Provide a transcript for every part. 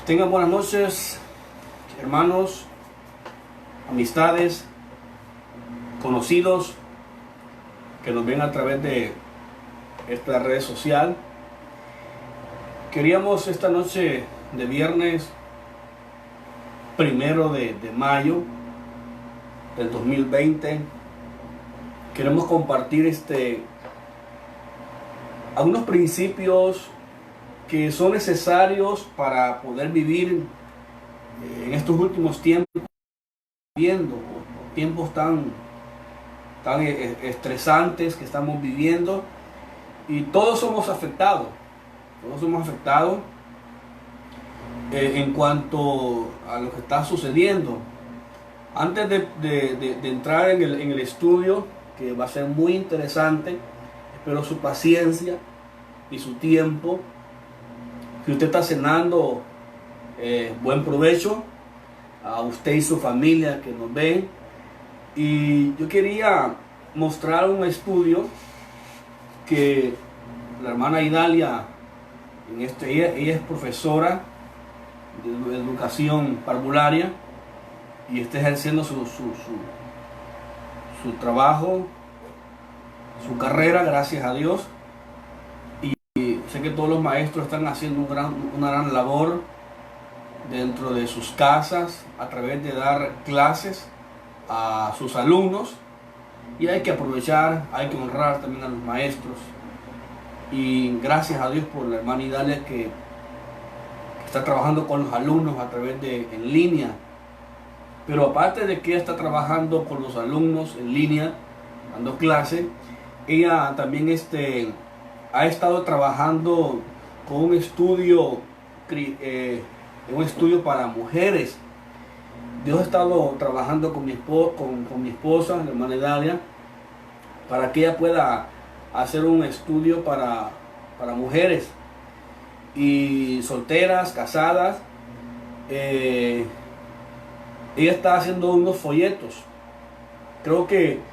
Tengan buenas noches, hermanos, amistades, conocidos que nos ven a través de esta red social. Queríamos esta noche de viernes 1 de mayo del 2020, queremos compartir algunos principios que son necesarios para poder vivir en estos últimos tiempos, viviendo tiempos tan estresantes que estamos viviendo, y todos somos afectados en cuanto a lo que está sucediendo. Antes de entrar en el estudio, que va a ser muy interesante, espero su paciencia y su tiempo. Si usted está cenando, buen provecho a usted y su familia que nos ven. Y yo quería mostrar un estudio que la hermana Idalia, ella es profesora de educación parvularia y está ejerciendo su trabajo, su carrera, gracias a Dios. Sé que todos los maestros están haciendo una gran labor dentro de sus casas a través de dar clases a sus alumnos, y hay que aprovechar, hay que honrar también a los maestros. Y gracias a Dios por la hermana Idalia que está trabajando con los alumnos a través de en línea. Pero aparte de que ella está trabajando con los alumnos en línea, dando clase, ella también ha estado trabajando con un estudio para mujeres. Dios ha estado trabajando con mi esposa, la hermana Idalia, para que ella pueda hacer un estudio para mujeres y solteras, casadas. Ella está haciendo unos folletos. Creo que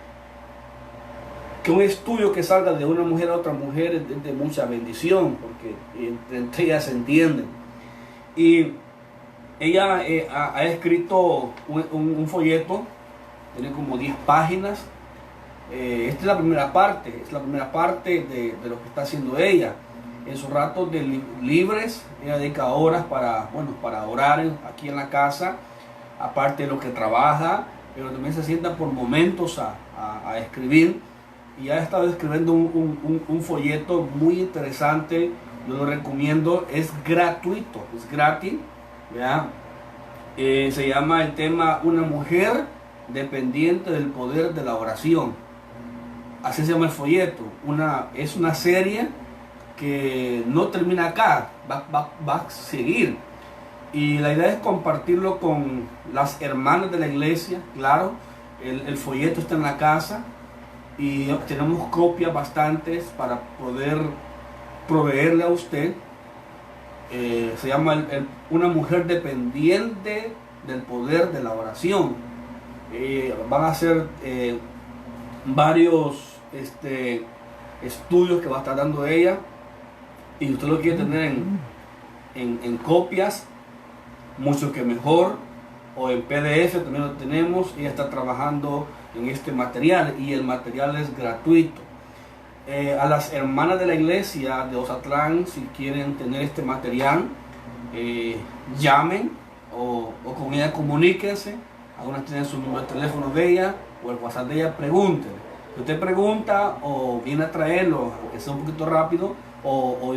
un estudio que salga de una mujer a otra mujer es de mucha bendición, porque entre ellas se entienden. Y ella ha escrito un folleto, tiene como 10 páginas. Esta es la primera parte, de lo que está haciendo ella. En sus ratos libres, ella dedica horas para orar aquí en la casa, aparte de lo que trabaja, pero también se sienta por momentos a escribir. Y ha estado escribiendo un folleto muy interesante. Yo lo recomiendo, es gratuito, es gratis, ¿ya? Se llama el tema Una mujer dependiente del poder de la oración. Así se llama el folleto. Es una serie que no termina acá, va a seguir. Y la idea es compartirlo con las hermanas de la iglesia. Claro, el folleto está en la casa y tenemos copias bastantes para poder proveerle a usted. Se llama Una mujer dependiente del poder de la oración. Van a ser varios estudios que va a estar dando ella, y usted lo quiere tener en copias, mucho que mejor, o en PDF también lo tenemos. Ella está trabajando en este material y el material es gratuito. A las hermanas de la iglesia de Ozatlán, si quieren tener este material, llamen o con ella comuníquense. Algunas tienen su número de teléfono de ella o el WhatsApp de ella. Pregunten. Si usted pregunta o viene a traerlo, aunque sea un poquito rápido, o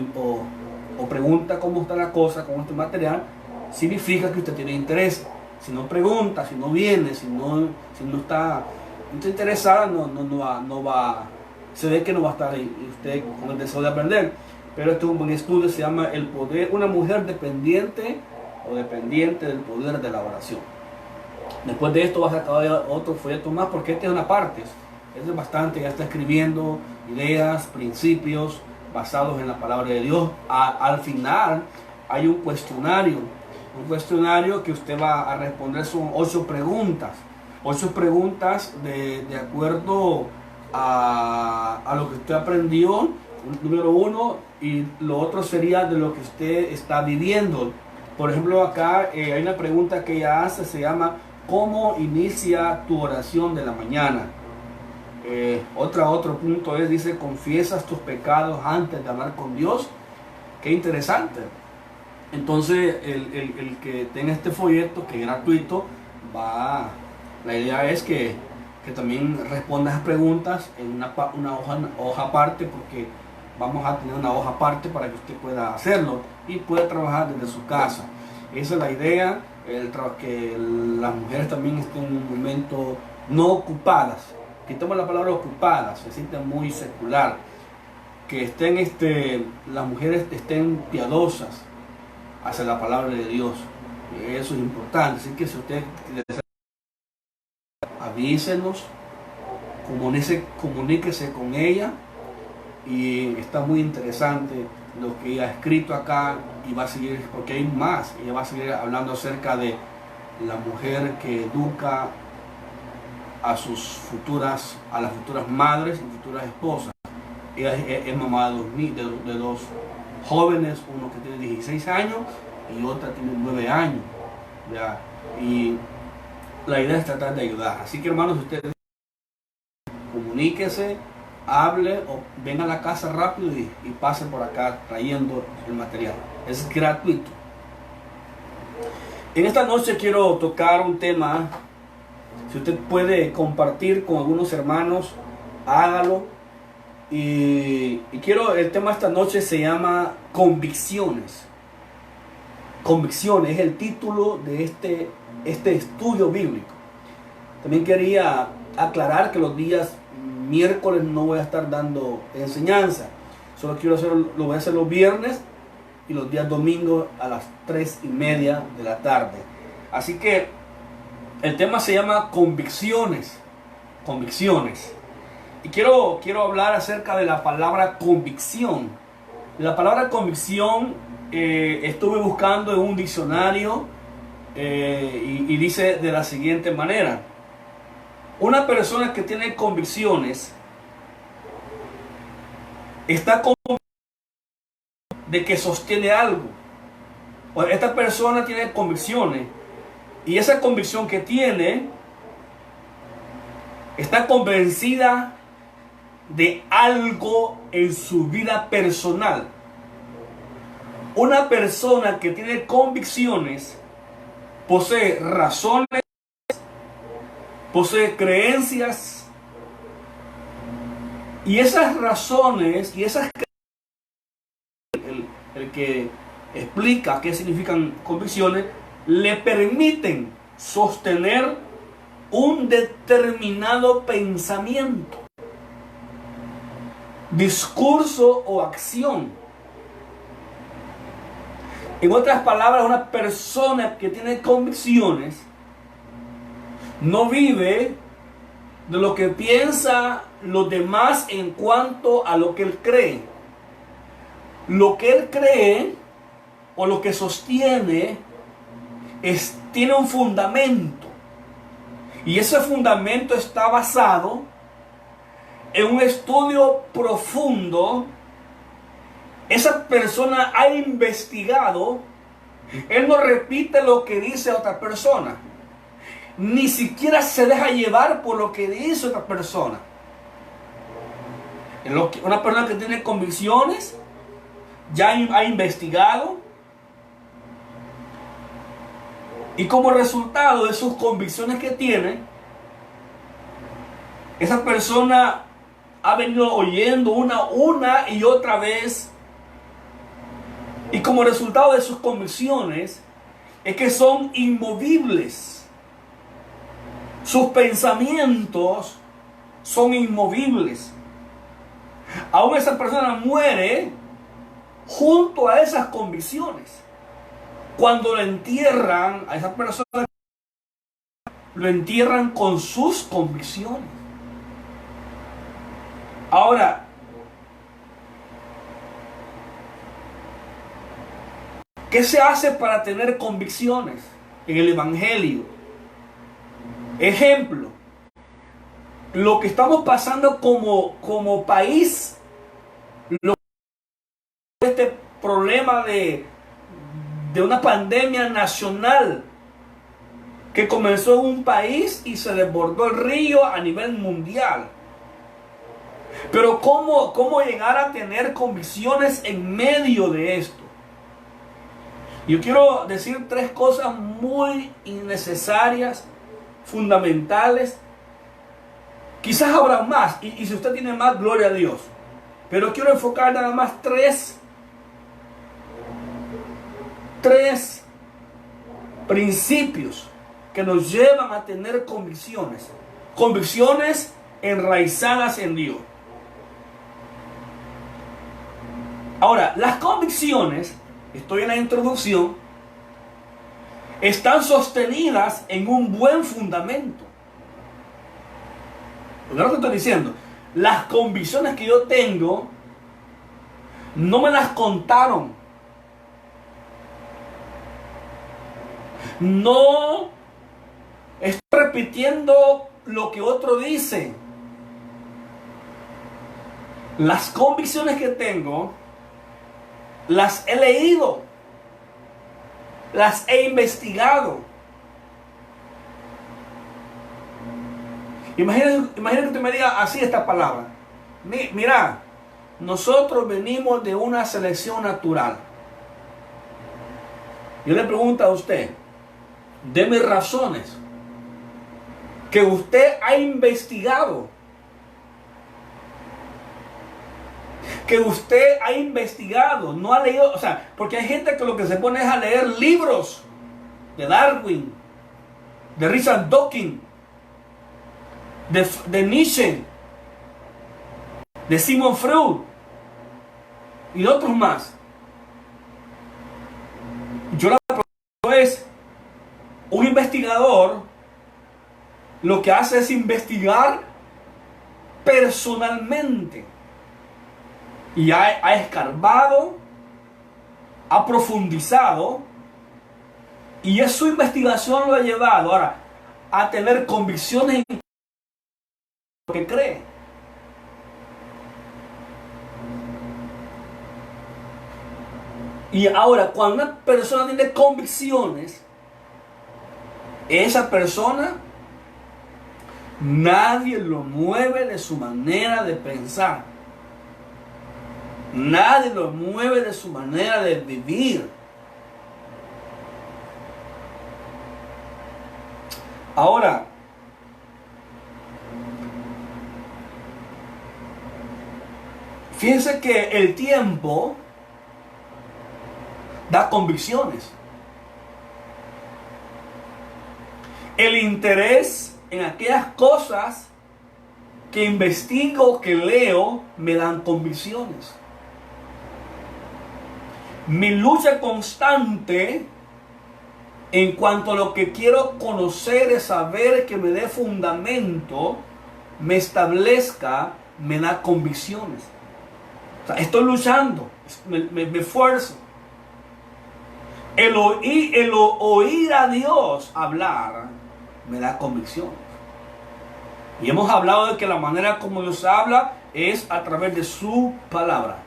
pregunta cómo está la cosa con este material, significa que usted tiene interés. Si no pregunta, si no viene, si no está interesada, no va, se ve que no va a estar ahí, usted con el deseo de aprender. Pero este es un buen estudio, se llama El poder, una mujer dependiente del poder de la oración. Después de esto vas a sacar otro folleto más, porque este es una parte, este es bastante. Ya está escribiendo ideas, principios basados en la palabra de Dios. Al final hay un cuestionario que usted va a responder. Son 8 preguntas. 8 preguntas de acuerdo a lo que usted aprendió, número 1, y lo otro sería de lo que usted está viviendo. Por ejemplo, acá hay una pregunta que ella hace, se llama ¿cómo inicia tu oración de la mañana? Otro punto es, dice, ¿confiesas tus pecados antes de hablar con Dios? Qué interesante. Entonces, el que tenga este folleto, que es gratuito, la idea es que también responda esas preguntas en una hoja aparte, porque vamos a tener una hoja aparte para que usted pueda hacerlo y pueda trabajar desde su casa. Esa es la idea, que las mujeres también estén en un momento no ocupadas. Quitamos la palabra ocupadas, se siente muy secular. Que las mujeres estén piadosas hacia la palabra de Dios. Eso es importante. Así que si usted avísenos, comuníquese con ella. Y está muy interesante lo que ella ha escrito acá y va a seguir, porque hay más. Ella va a seguir hablando acerca de la mujer que educa a las futuras madres y futuras esposas. Ella es mamá de dos jóvenes, uno que tiene 16 años y otra tiene 9 años. ¿Ya? Y la idea es tratar de ayudar. Así que, hermanos, ustedes comuníquese, hable o venga a la casa rápido y pasen por acá trayendo el material. Es gratuito. En esta noche quiero tocar un tema. Si usted puede compartir con algunos hermanos, hágalo. Y el tema de esta noche se llama convicciones. Convicciones es el título de este estudio bíblico. También quería aclarar que los días miércoles no voy a estar dando enseñanza. Solo lo voy a hacer los viernes y los días domingos a las 3:30 de la tarde. Así que el tema se llama convicciones. Convicciones. Y quiero hablar acerca de la palabra convicción. La palabra convicción estuve buscando en un diccionario y dice de la siguiente manera: una persona que tiene convicciones está convencida de que sostiene algo. O esta persona tiene convicciones y esa convicción que tiene está convencida de algo en su vida personal. Una persona que tiene convicciones posee razones, posee creencias, y esas razones y esas creencias, el que explica qué significan convicciones, le permiten sostener un determinado pensamiento, discurso o acción. En otras palabras, una persona que tiene convicciones no vive de lo que piensa los demás en cuanto a lo que él cree. Lo que él cree o lo que sostiene tiene un fundamento. Y ese fundamento está basado en un estudio profundo. Esa persona ha investigado. Él no repite lo que dice otra persona. Ni siquiera se deja llevar por lo que dice otra persona. Una persona que tiene convicciones ya ha investigado. Y como resultado de sus convicciones que tiene, esa persona ha venido oyendo una y otra vez. Y como resultado de sus convicciones es que son inmovibles. Sus pensamientos son inmovibles. Aún esa persona muere junto a esas convicciones. Cuando lo entierran a esa persona, lo entierran con sus convicciones. Ahora, ¿qué se hace para tener convicciones en el Evangelio? Ejemplo, lo que estamos pasando como país, este problema de de una pandemia nacional que comenzó en un país y se desbordó el río a nivel mundial. Pero ¿cómo llegar a tener convicciones en medio de esto? Yo quiero decir tres cosas muy innecesarias, fundamentales. Quizás habrá más, y si usted tiene más, gloria a Dios. Pero quiero enfocar nada más tres principios que nos llevan a tener convicciones. Convicciones enraizadas en Dios. Ahora, las convicciones, estoy en la introducción, están sostenidas en un buen fundamento. Lo que estoy diciendo, las convicciones que yo tengo, no me las contaron. No estoy repitiendo lo que otro dice. Las convicciones que tengo, las he leído, las he investigado. Imagínate que usted me diga así esta palabra. Mira, nosotros venimos de una selección natural. Yo le pregunto a usted, deme razones que usted ha investigado. Que usted ha investigado, no ha leído, o sea, porque hay gente que lo que se pone es a leer libros de Darwin, de Richard Dawkins, de Nietzsche, de Sigmund Freud y otros más. Yo la pregunta es, un investigador lo que hace es investigar personalmente. Y ha escarbado, ha profundizado, y es su investigación lo ha llevado ahora a tener convicciones en lo que cree. Y ahora, cuando una persona tiene convicciones, esa persona, nadie lo mueve de su manera de pensar. Nadie lo mueve de su manera de vivir. Ahora, fíjense que el tiempo da convicciones. El interés en aquellas cosas que investigo, que leo, me dan convicciones. Mi lucha constante en cuanto a lo que quiero conocer, es saber, que me dé fundamento, me establezca, me da convicciones. O sea, estoy luchando, me esfuerzo. El oír a Dios hablar me da convicciones. Y hemos hablado de que la manera como Dios habla es a través de su palabra.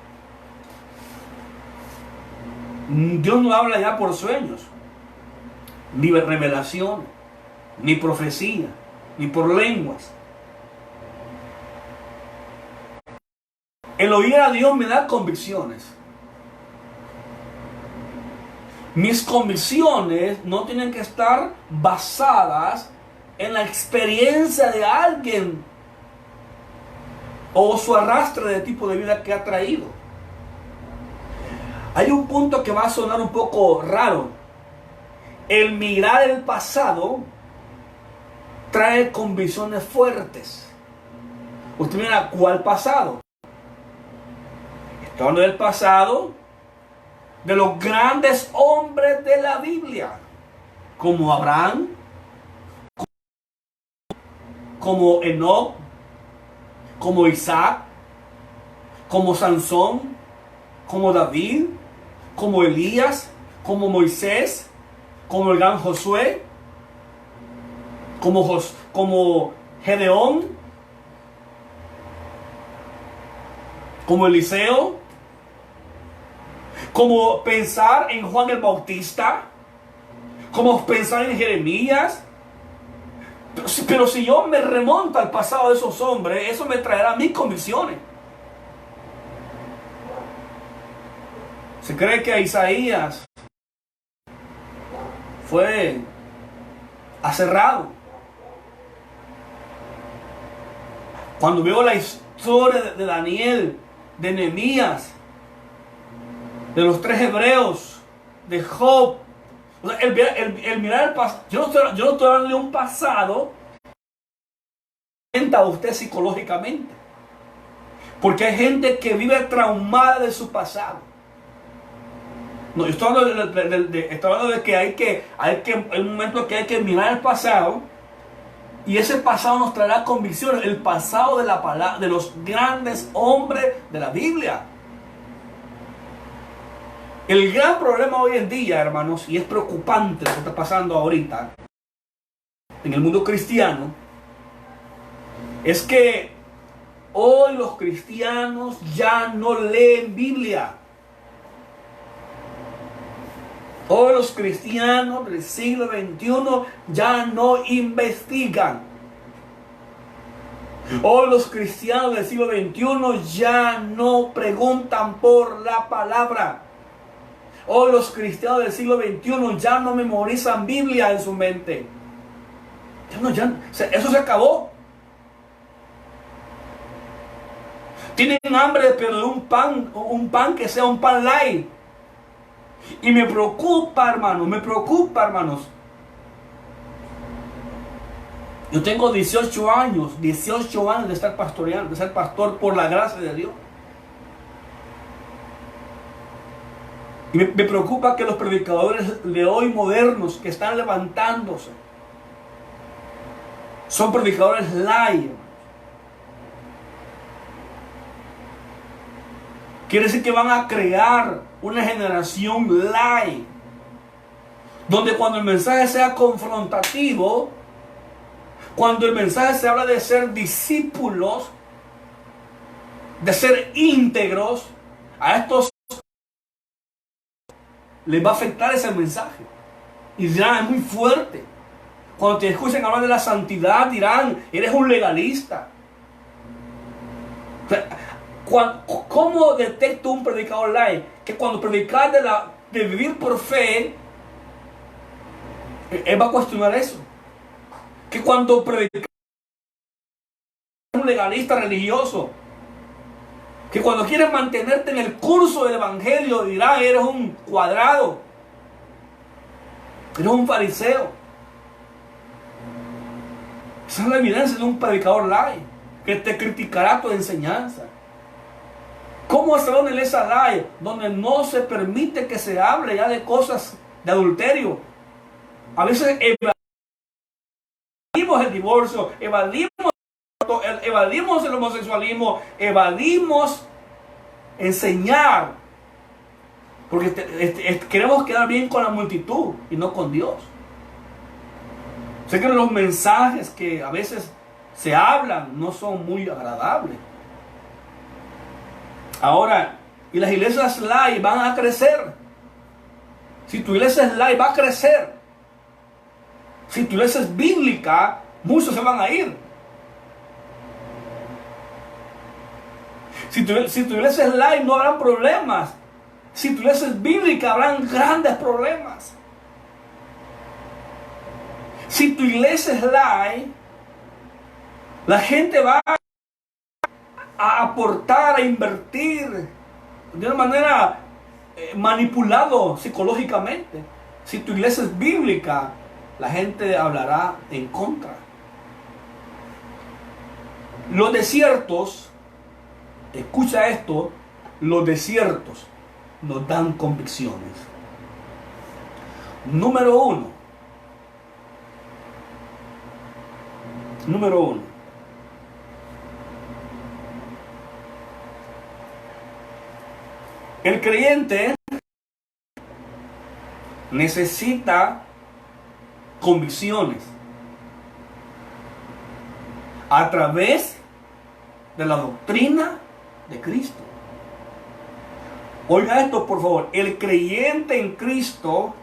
Dios no habla ya por sueños, ni revelación, ni profecía, ni por lenguas. El oír a Dios me da convicciones. Mis convicciones no tienen que estar basadas en la experiencia de alguien o su arrastre de tipo de vida que ha traído. Hay un punto que va a sonar un poco raro. El mirar el pasado trae convicciones fuertes. Usted mira, ¿cuál pasado? Estoy hablando del pasado de los grandes hombres de la Biblia, como Abraham, como Enoc, como Isaac, como Sansón, como David, como Elías, como Moisés, como el gran Josué, como Gedeón, como Eliseo, como pensar en Juan el Bautista, como pensar en Jeremías. Pero si yo me remonto al pasado de esos hombres, eso me traerá mis convicciones. Se cree que a Isaías fue aserrado. Cuando veo la historia de Daniel, de Nehemías, de los 3 hebreos, de Job, o sea, el mirar el pasado, yo no estoy hablando de un pasado que a usted psicológicamente, porque hay gente que vive traumada de su pasado. No, yo estoy hablando de que hay un momento que hay que mirar el pasado, y ese pasado nos traerá convicciones, el pasado de la palabra, de los grandes hombres de la Biblia. El gran problema hoy en día, hermanos, y es preocupante lo que está pasando ahorita en el mundo cristiano, es que hoy los cristianos ya no leen Biblia. Hoy los cristianos del siglo XXI ya no investigan. Hoy los cristianos del siglo XXI ya no preguntan por la palabra. Hoy los cristianos del siglo XXI ya no memorizan Biblia en su mente. Eso se acabó. Tienen hambre, pero de un pan que sea un pan light. Y me preocupa, hermanos. Yo tengo 18 años de estar pastoreando, de ser pastor por la gracia de Dios. Y me preocupa que los predicadores de hoy modernos que están levantándose son predicadores light. Quiere decir que van a crear una generación light, donde cuando el mensaje sea confrontativo, cuando el mensaje se habla de ser discípulos, de ser íntegros, a estos les va a afectar ese mensaje. Y dirán, es muy fuerte. Cuando te escuchen hablar de la santidad, dirán, eres un legalista. O sea, ¿cómo detecto un predicador light? Que cuando predicar de vivir por fe, él va a cuestionar eso. Que cuando predicar un legalista religioso, que cuando quieres mantenerte en el curso del evangelio, dirán, eres un cuadrado, eres un fariseo. Esa es la evidencia de un predicador light, que te criticará tu enseñanza. ¿Cómo estará una iglesia light donde no se permite que se hable ya de cosas de adulterio? A veces evadimos el divorcio, evadimos el homosexualismo, evadimos enseñar, porque queremos quedar bien con la multitud y no con Dios. Sé que los mensajes que a veces se hablan no son muy agradables. Ahora, y las iglesias light van a crecer. Si tu iglesia es light, va a crecer. Si tu iglesia es bíblica, muchos se van a ir. Si tu iglesia es light, no habrán problemas. Si tu iglesia es bíblica, habrán grandes problemas. Si tu iglesia es light, la gente va a aportar, a invertir de una manera manipulado psicológicamente. Si tu iglesia es bíblica, la gente hablará en contra. Los desiertos, escucha esto, los desiertos nos dan convicciones. Número uno. El creyente necesita convicciones a través de la doctrina de Cristo. Oiga esto, por favor. El creyente en Cristo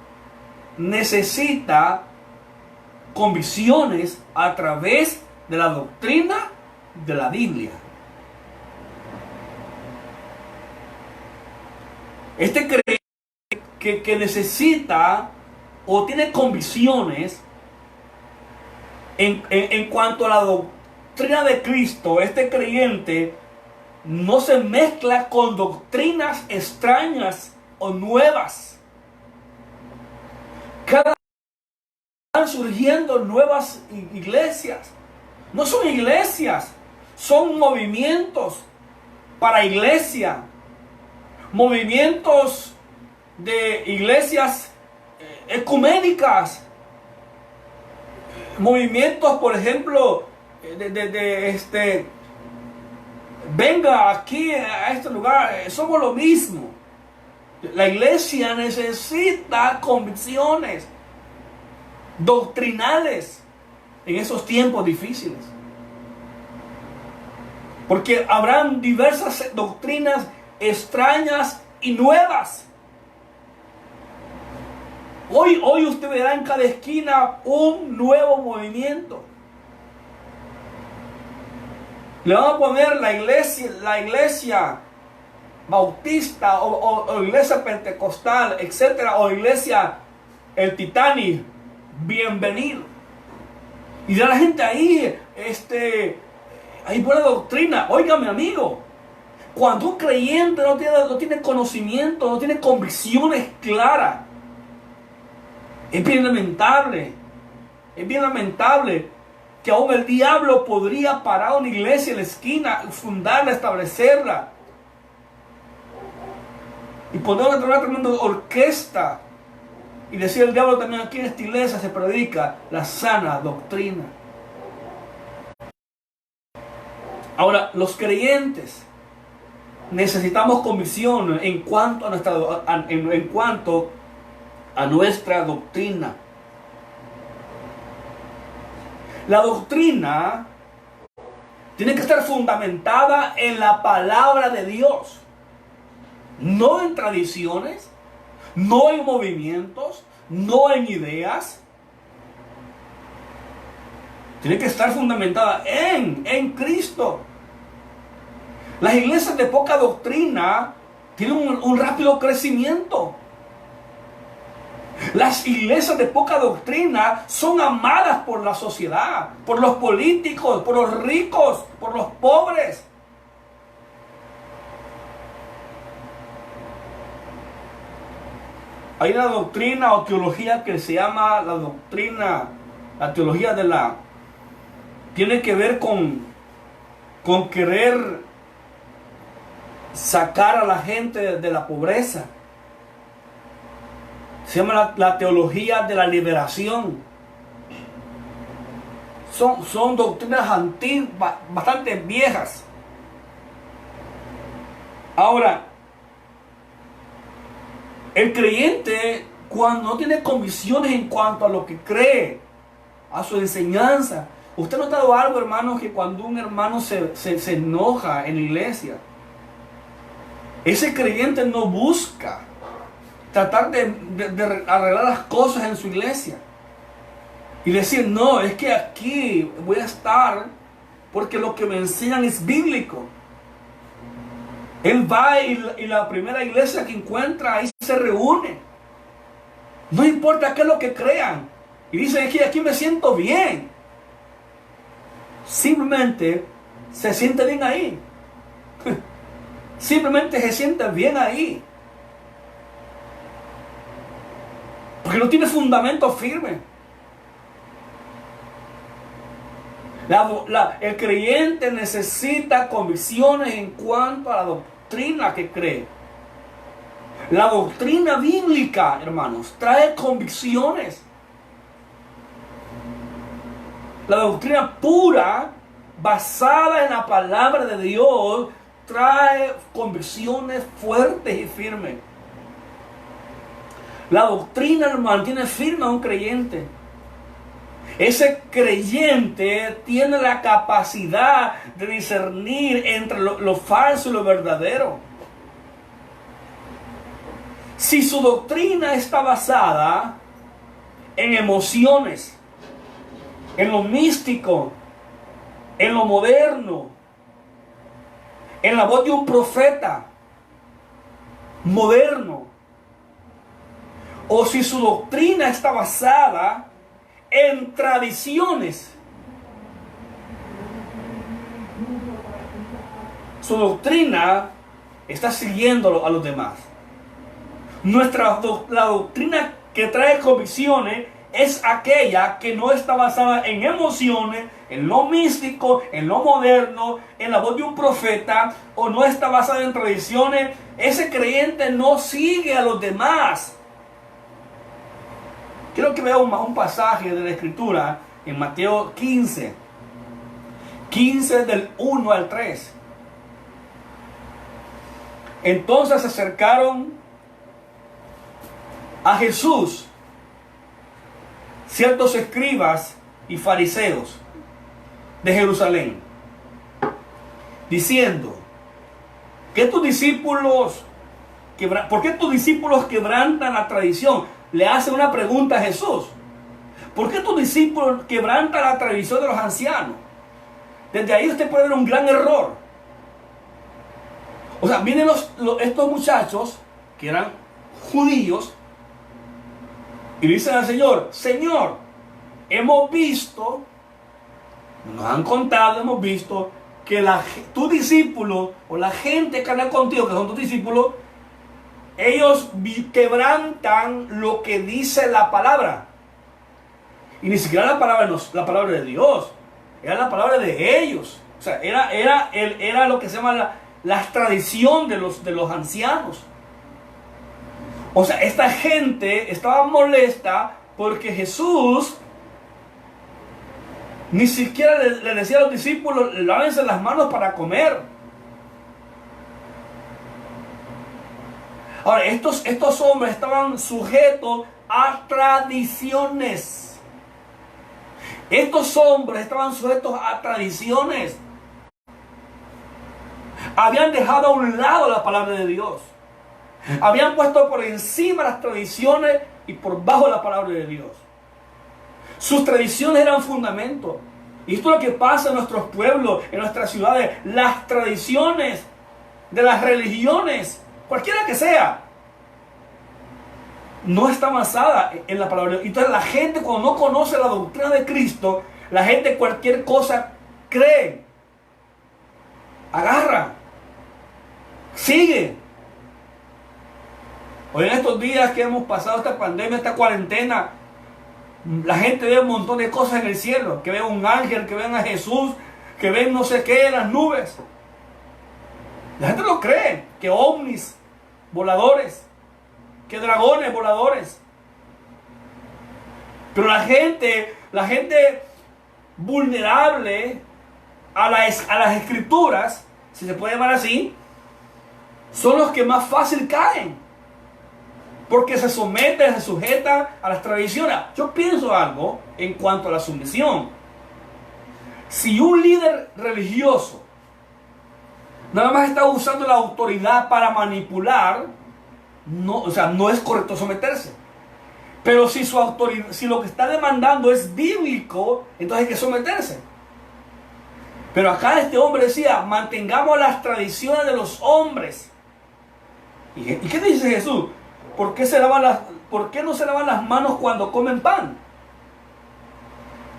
necesita convicciones a través de la doctrina de la Biblia. Este creyente que necesita o tiene convicciones en cuanto a la doctrina de Cristo, este creyente no se mezcla con doctrinas extrañas o nuevas. Cada vez están surgiendo nuevas iglesias. No son iglesias, son movimientos para iglesia. Movimientos de iglesias ecuménicas. Movimientos, por ejemplo, venga aquí a este lugar, somos lo mismo. La iglesia necesita convicciones doctrinales en esos tiempos difíciles. Porque habrán diversas doctrinas extrañas y nuevas. Hoy usted verá en cada esquina un nuevo movimiento. Le vamos a poner la iglesia bautista o iglesia pentecostal, etcétera, o iglesia el Titanic, bienvenido. Y de la gente ahí, hay buena doctrina. Óigame, amigo, cuando un creyente no tiene conocimiento, no tiene convicciones claras, es bien lamentable que aún el diablo podría parar una iglesia en la esquina, fundarla, establecerla y ponerla en una tremenda orquesta y decir el diablo también: aquí en esta iglesia se predica la sana doctrina. Ahora, los creyentes necesitamos convicción en cuanto a nuestra doctrina. La doctrina tiene que estar fundamentada en la palabra de Dios, no en tradiciones, no en movimientos, no en ideas. Tiene que estar fundamentada en Cristo. Las iglesias de poca doctrina tienen un rápido crecimiento. Las iglesias de poca doctrina son amadas por la sociedad, por los políticos, por los ricos, por los pobres. Hay una doctrina o teología que se llama la teología de la... Tiene que ver con querer sacar a la gente de la pobreza. Se llama la teología de la liberación. Son doctrinas antiguas, bastante viejas. Ahora, el creyente, cuando no tiene convicciones en cuanto a lo que cree, a su enseñanza. ¿Usted ha notado algo, hermanos, que cuando un hermano se enoja en la iglesia, ese creyente no busca tratar de arreglar las cosas en su iglesia y decir: no, es que aquí voy a estar porque lo que me enseñan es bíblico? Él va y la primera iglesia que encuentra ahí se reúne, no importa qué es lo que crean, y dice: es que aquí me siento bien. Simplemente se siente bien ahí. Simplemente se siente bien ahí, porque no tiene fundamento firme. El creyente necesita convicciones en cuanto a la doctrina que cree. La doctrina bíblica, hermanos, trae convicciones. La doctrina pura, basada en la palabra de Dios, trae convicciones fuertes y firmes. La doctrina mantiene firme a un creyente. Ese creyente tiene la capacidad de discernir entre lo falso y lo verdadero. Si su doctrina está basada en emociones, en lo místico, en lo moderno, en la voz de un profeta moderno, o si su doctrina está basada en tradiciones, su doctrina está siguiendo a los demás. La doctrina que trae convicciones es aquella que no está basada en emociones, en lo místico, en lo moderno, en la voz de un profeta, o no está basada en tradiciones. Ese creyente no sigue a los demás. Quiero que veamos un pasaje de la Escritura en Mateo 15 del 1 al 3. Entonces se acercaron a Jesús ciertos escribas y fariseos de Jerusalén, diciendo: ¿por qué tus discípulos quebrantan la tradición? Le hace una pregunta a Jesús. ¿Por qué tus discípulos quebrantan la tradición de los ancianos? Desde ahí usted puede ver un gran error. O sea, vienen estos muchachos que eran judíos y dicen al Señor: Señor, hemos visto, nos han contado, hemos visto que tus discípulos o la gente que anda contigo, que son tus discípulos, ellos quebrantan lo que dice la palabra. Y ni siquiera la palabra de Dios, era la palabra de ellos. O sea, era lo que se llama la tradición de los ancianos. O sea, esta gente estaba molesta porque Jesús ni siquiera le decía a los discípulos: lávense las manos para comer. Ahora, estos hombres estaban sujetos a tradiciones. Estos hombres estaban sujetos a tradiciones. Habían dejado a un lado la palabra de Dios. Habían puesto por encima las tradiciones y por bajo la palabra de Dios. Sus tradiciones eran fundamento. Y esto es lo que pasa en nuestros pueblos, en nuestras ciudades. Las tradiciones de las religiones, cualquiera que sea, no está basada en la palabra de Dios. Entonces la gente, cuando no conoce la doctrina de Cristo, la gente cualquier cosa cree, agarra, sigue. Hoy en estos días que hemos pasado esta pandemia, esta cuarentena, la gente ve un montón de cosas en el cielo, que ven un ángel, que ven a Jesús, que ven no sé qué en las nubes. La gente lo cree, que ovnis voladores, que dragones voladores. Pero la gente vulnerable a las escrituras, si se puede llamar así, son los que más fácil caen. Porque se someten, se sujetan a las tradiciones. Yo pienso algo en cuanto a la sumisión. Si un líder religioso nada más está usando la autoridad para manipular, no es correcto someterse. Pero si lo que está demandando es bíblico, entonces hay que someterse. Pero acá este hombre decía: mantengamos las tradiciones de los hombres. ¿Y qué dice Jesús? ¿Por qué no se lavan las manos cuando comen pan?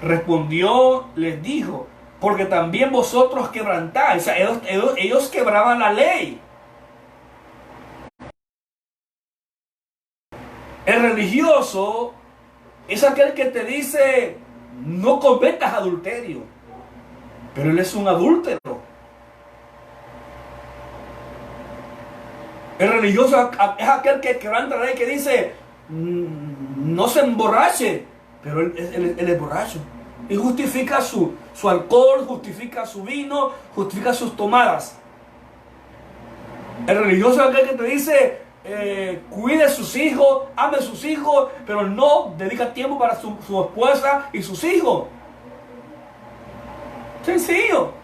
Respondió, les dijo: porque también vosotros quebrantáis. O sea, ellos quebraban la ley. El religioso es aquel que te dice: no cometas adulterio. Pero él es un adúltero. El religioso es aquel que quebranta la ley, que dice: no se emborrache. Pero él es borracho. Y justifica su alcohol, justifica su vino, justifica sus tomadas. El religioso es aquel que te dice: cuide a sus hijos, ame a sus hijos, pero no dedica tiempo para su esposa y sus hijos. Sencillo.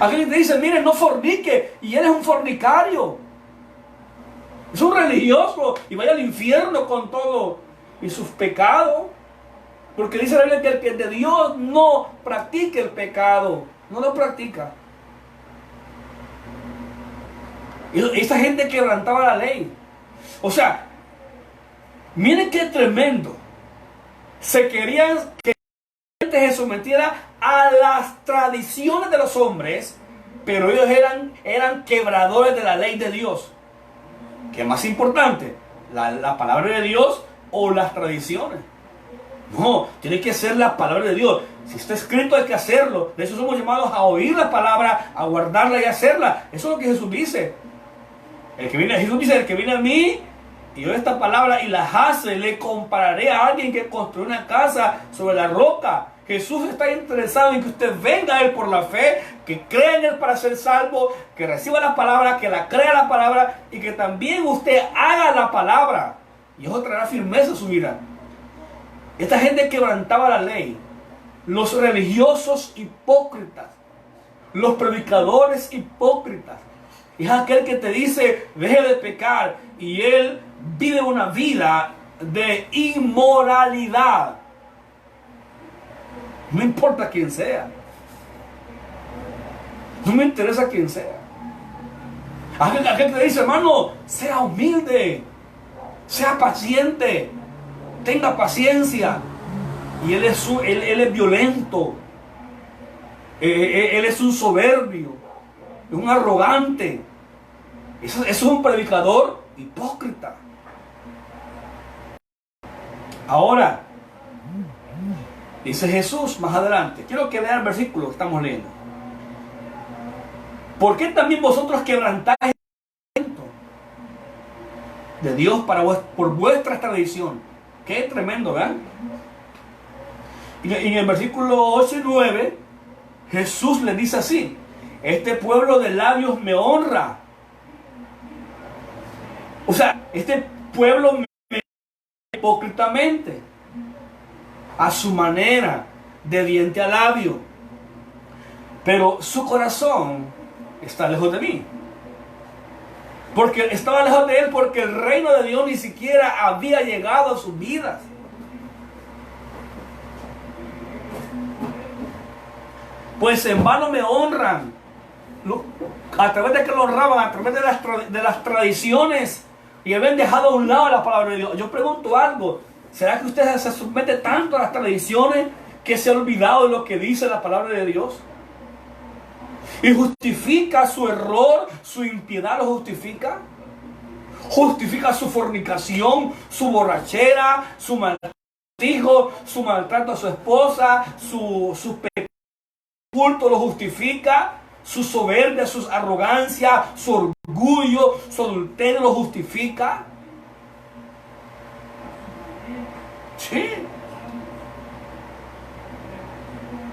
Aquel que te dice: mire, no fornique, y él es un fornicario. Es un religioso y vaya al infierno con todo y sus pecados. Porque dice la Biblia que el que de Dios no practique el pecado, no lo practica. Y esa gente quebrantaba la ley. O sea, miren qué tremendo. Se querían que la gente se sometiera a las tradiciones de los hombres, pero ellos eran quebradores de la ley de Dios. ¿Qué es más importante? ¿La palabra de Dios o las tradiciones? No, tiene que ser la palabra de Dios. Si está escrito hay que hacerlo. De eso somos llamados a oír la palabra, a guardarla y a hacerla. Eso es lo que Jesús dice. Jesús dice, el que viene a mí y oye esta palabra y las hace, le compararé a alguien que construyó una casa sobre la roca. Jesús está interesado en que usted venga a Él por la fe, que crea en Él para ser salvo, que reciba la palabra, que la crea la palabra y que también usted haga la palabra. Y eso traerá firmeza a su vida. Esta gente quebrantaba la ley. Los religiosos hipócritas, los predicadores hipócritas. Es aquel que te dice, deje de pecar, y él vive una vida de inmoralidad. No importa quién sea. No me interesa quién sea. Aquel que te dice, hermano, sea humilde, sea paciente, tenga paciencia. Y él es violento. Él es un soberbio, un arrogante. Eso es un predicador hipócrita. Ahora, dice Jesús más adelante. Quiero que vean el versículo que estamos leyendo. ¿Por qué también vosotros quebrantáis el mandamiento de Dios por vuestra tradición? Qué tremendo, ¿verdad? Y en el versículo 8 y 9, Jesús le dice así: este pueblo de labios me honra. O sea, este pueblo me honra hipócritamente, a su manera, de diente a labio, pero su corazón está lejos de mí. Porque estaba lejos de él porque el reino de Dios ni siquiera había llegado a sus vidas. Pues en vano me honran, a través de que lo honraban, a través de las tradiciones, y habían dejado a un lado la palabra de Dios. Yo pregunto algo: ¿será que usted se somete tanto a las tradiciones que se ha olvidado de lo que dice la palabra de Dios? Y justifica su error, su impiedad, lo justifica. Justifica su fornicación, su borrachera, su maltrato a sus hijos, su maltrato a su esposa, su culto lo justifica, su soberbia, su arrogancia, su orgullo, su adulterio lo justifica. Sí.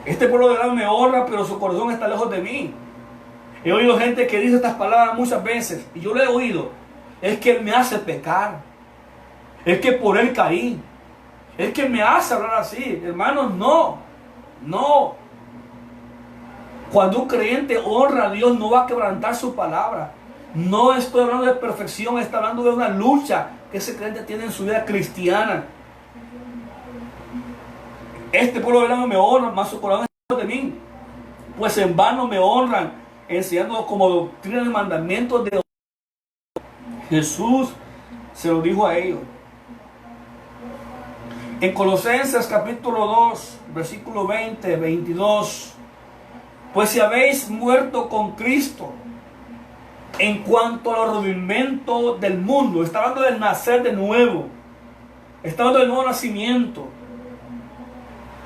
Este pueblo de Dios me honra, pero su corazón está lejos de mí. He oído gente que dice estas palabras muchas veces, y yo lo he oído: es que Él me hace pecar, es que por Él caí, es que me hace hablar así. Hermanos, no. Cuando un creyente honra a Dios, no va a quebrantar su palabra. No estoy hablando de perfección, estoy hablando de una lucha que ese creyente tiene en su vida cristiana. Este pueblo de Dios me honra, mas su corazón está de mí. Pues en vano me honran, enseñando como doctrina el mandamiento de Dios. Jesús se lo dijo a ellos. En Colosenses capítulo 2, versículo 20, 22. Pues si habéis muerto con Cristo en cuanto al rudimento del mundo, está hablando del nacer de nuevo, está hablando del nuevo nacimiento,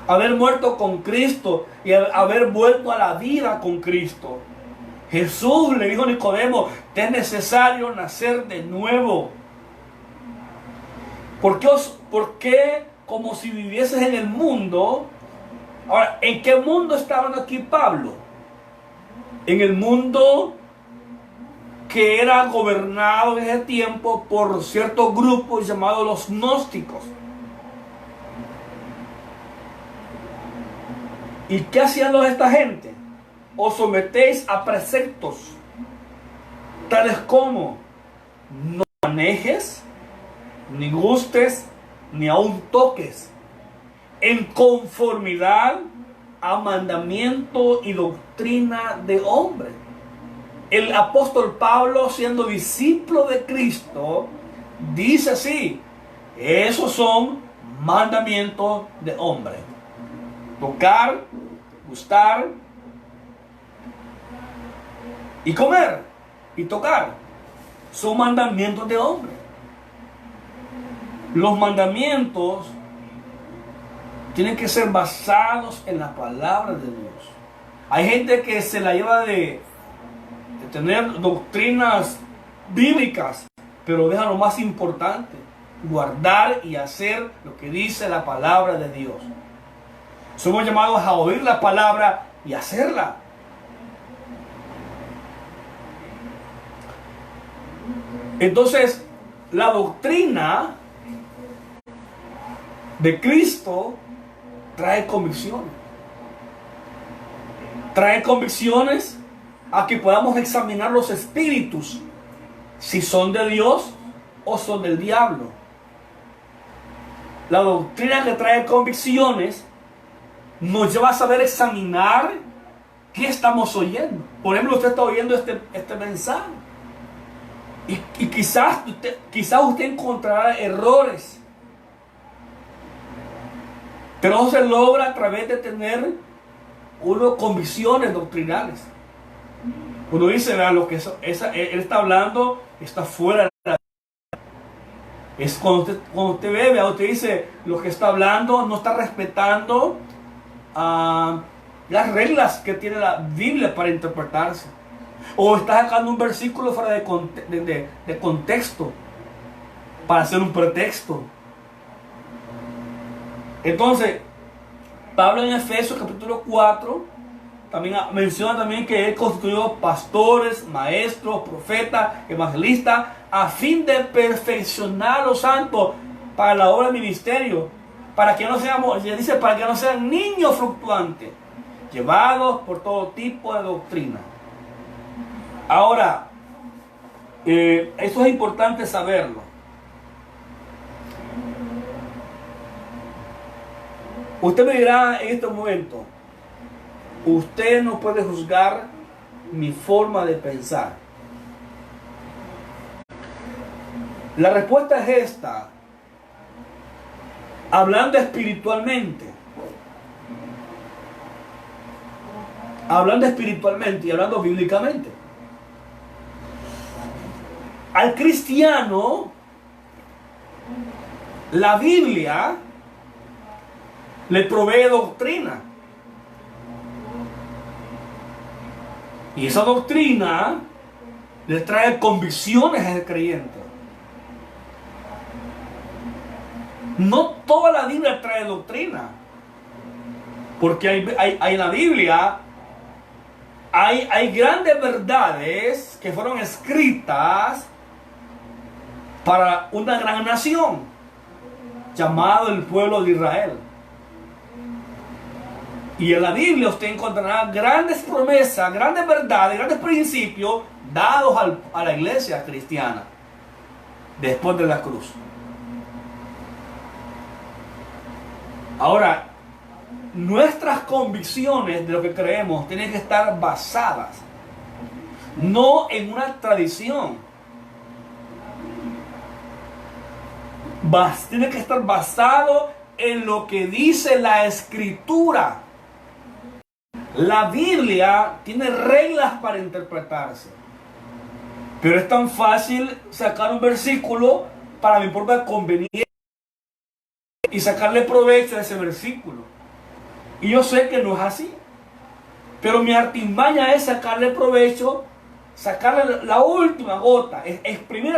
haber muerto con Cristo y haber vuelto a la vida con Cristo. Jesús le dijo a Nicodemo: te es necesario nacer de nuevo. ¿Por qué como si vivieses en el mundo? Ahora, ¿en qué mundo está hablando aquí Pablo? En el mundo que era gobernado en ese tiempo por ciertos grupos llamados los gnósticos. ¿Y qué hacían esta gente? Os sometéis a preceptos tales como no manejes, ni gustes, ni aun toques, en conformidad a mandamiento y doctrina de hombre. El apóstol Pablo, siendo discípulo de Cristo, dice así: esos son mandamientos de hombre. Tocar, gustar y comer y tocar son mandamientos de hombre. Los mandamientos tienen que ser basados en la palabra de Dios. Hay gente que se la lleva de tener doctrinas bíblicas, pero deja lo más importante: guardar y hacer lo que dice la palabra de Dios. Somos llamados a oír la palabra y hacerla. Entonces, la doctrina de Cristo trae convicciones. Trae convicciones a que podamos examinar los espíritus, si son de Dios o son del diablo. La doctrina que trae convicciones nos lleva a saber examinar qué estamos oyendo. Por ejemplo, usted está oyendo este mensaje y quizás usted encontrará errores, pero eso se logra a través de tener convicciones doctrinales. Uno dice: vean, lo que él está hablando está fuera de la... Es cuando usted ve, vea, usted dice: lo que está hablando no está respetando las reglas que tiene la Biblia para interpretarse. O está sacando un versículo fuera de contexto para hacer un pretexto. Entonces, Pablo en Efesios capítulo 4 también menciona también que él constituyó pastores, maestros, profetas, evangelistas, a fin de perfeccionar a los santos para la obra del ministerio, para que no seamos, ya dice, para que no sean niños fluctuantes, llevados por todo tipo de doctrina. Ahora, eso es importante saberlo. Usted me dirá en este momento: usted no puede juzgar mi forma de pensar. La respuesta es esta: hablando espiritualmente y hablando bíblicamente. Al cristiano, la Biblia le provee doctrina. Y esa doctrina le trae convicciones al creyente. No toda la Biblia trae doctrina, porque hay en la Biblia hay grandes verdades que fueron escritas para una gran nación llamado el pueblo de Israel. Y en la Biblia usted encontrará grandes promesas, grandes verdades, grandes principios dados a la iglesia cristiana después de la cruz. Ahora, nuestras convicciones de lo que creemos tienen que estar basadas no en una tradición. Tiene que estar basado en lo que dice la Escritura. La Biblia tiene reglas para interpretarse, pero es tan fácil sacar un versículo para mi propia conveniencia y sacarle provecho a ese versículo. Y yo sé que no es así, pero mi artimaña es sacarle provecho, sacarle la última gota, exprimir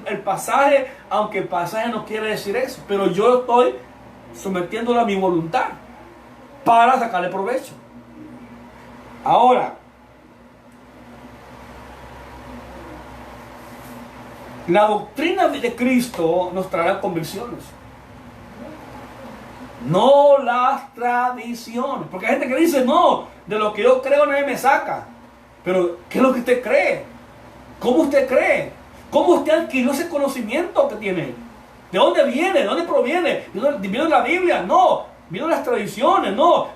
el pasaje, aunque el pasaje no quiere decir eso, pero yo estoy sometiéndolo a mi voluntad para sacarle provecho. Ahora, la doctrina de Cristo nos traerá convicciones, no las tradiciones. Porque hay gente que dice: no, de lo que yo creo nadie me saca. Pero, ¿qué es lo que usted cree? ¿Cómo usted cree? ¿Cómo usted adquirió ese conocimiento que tiene? ¿De dónde viene? ¿De dónde proviene? ¿Vino de la Biblia? No. ¿Vino de las tradiciones? No.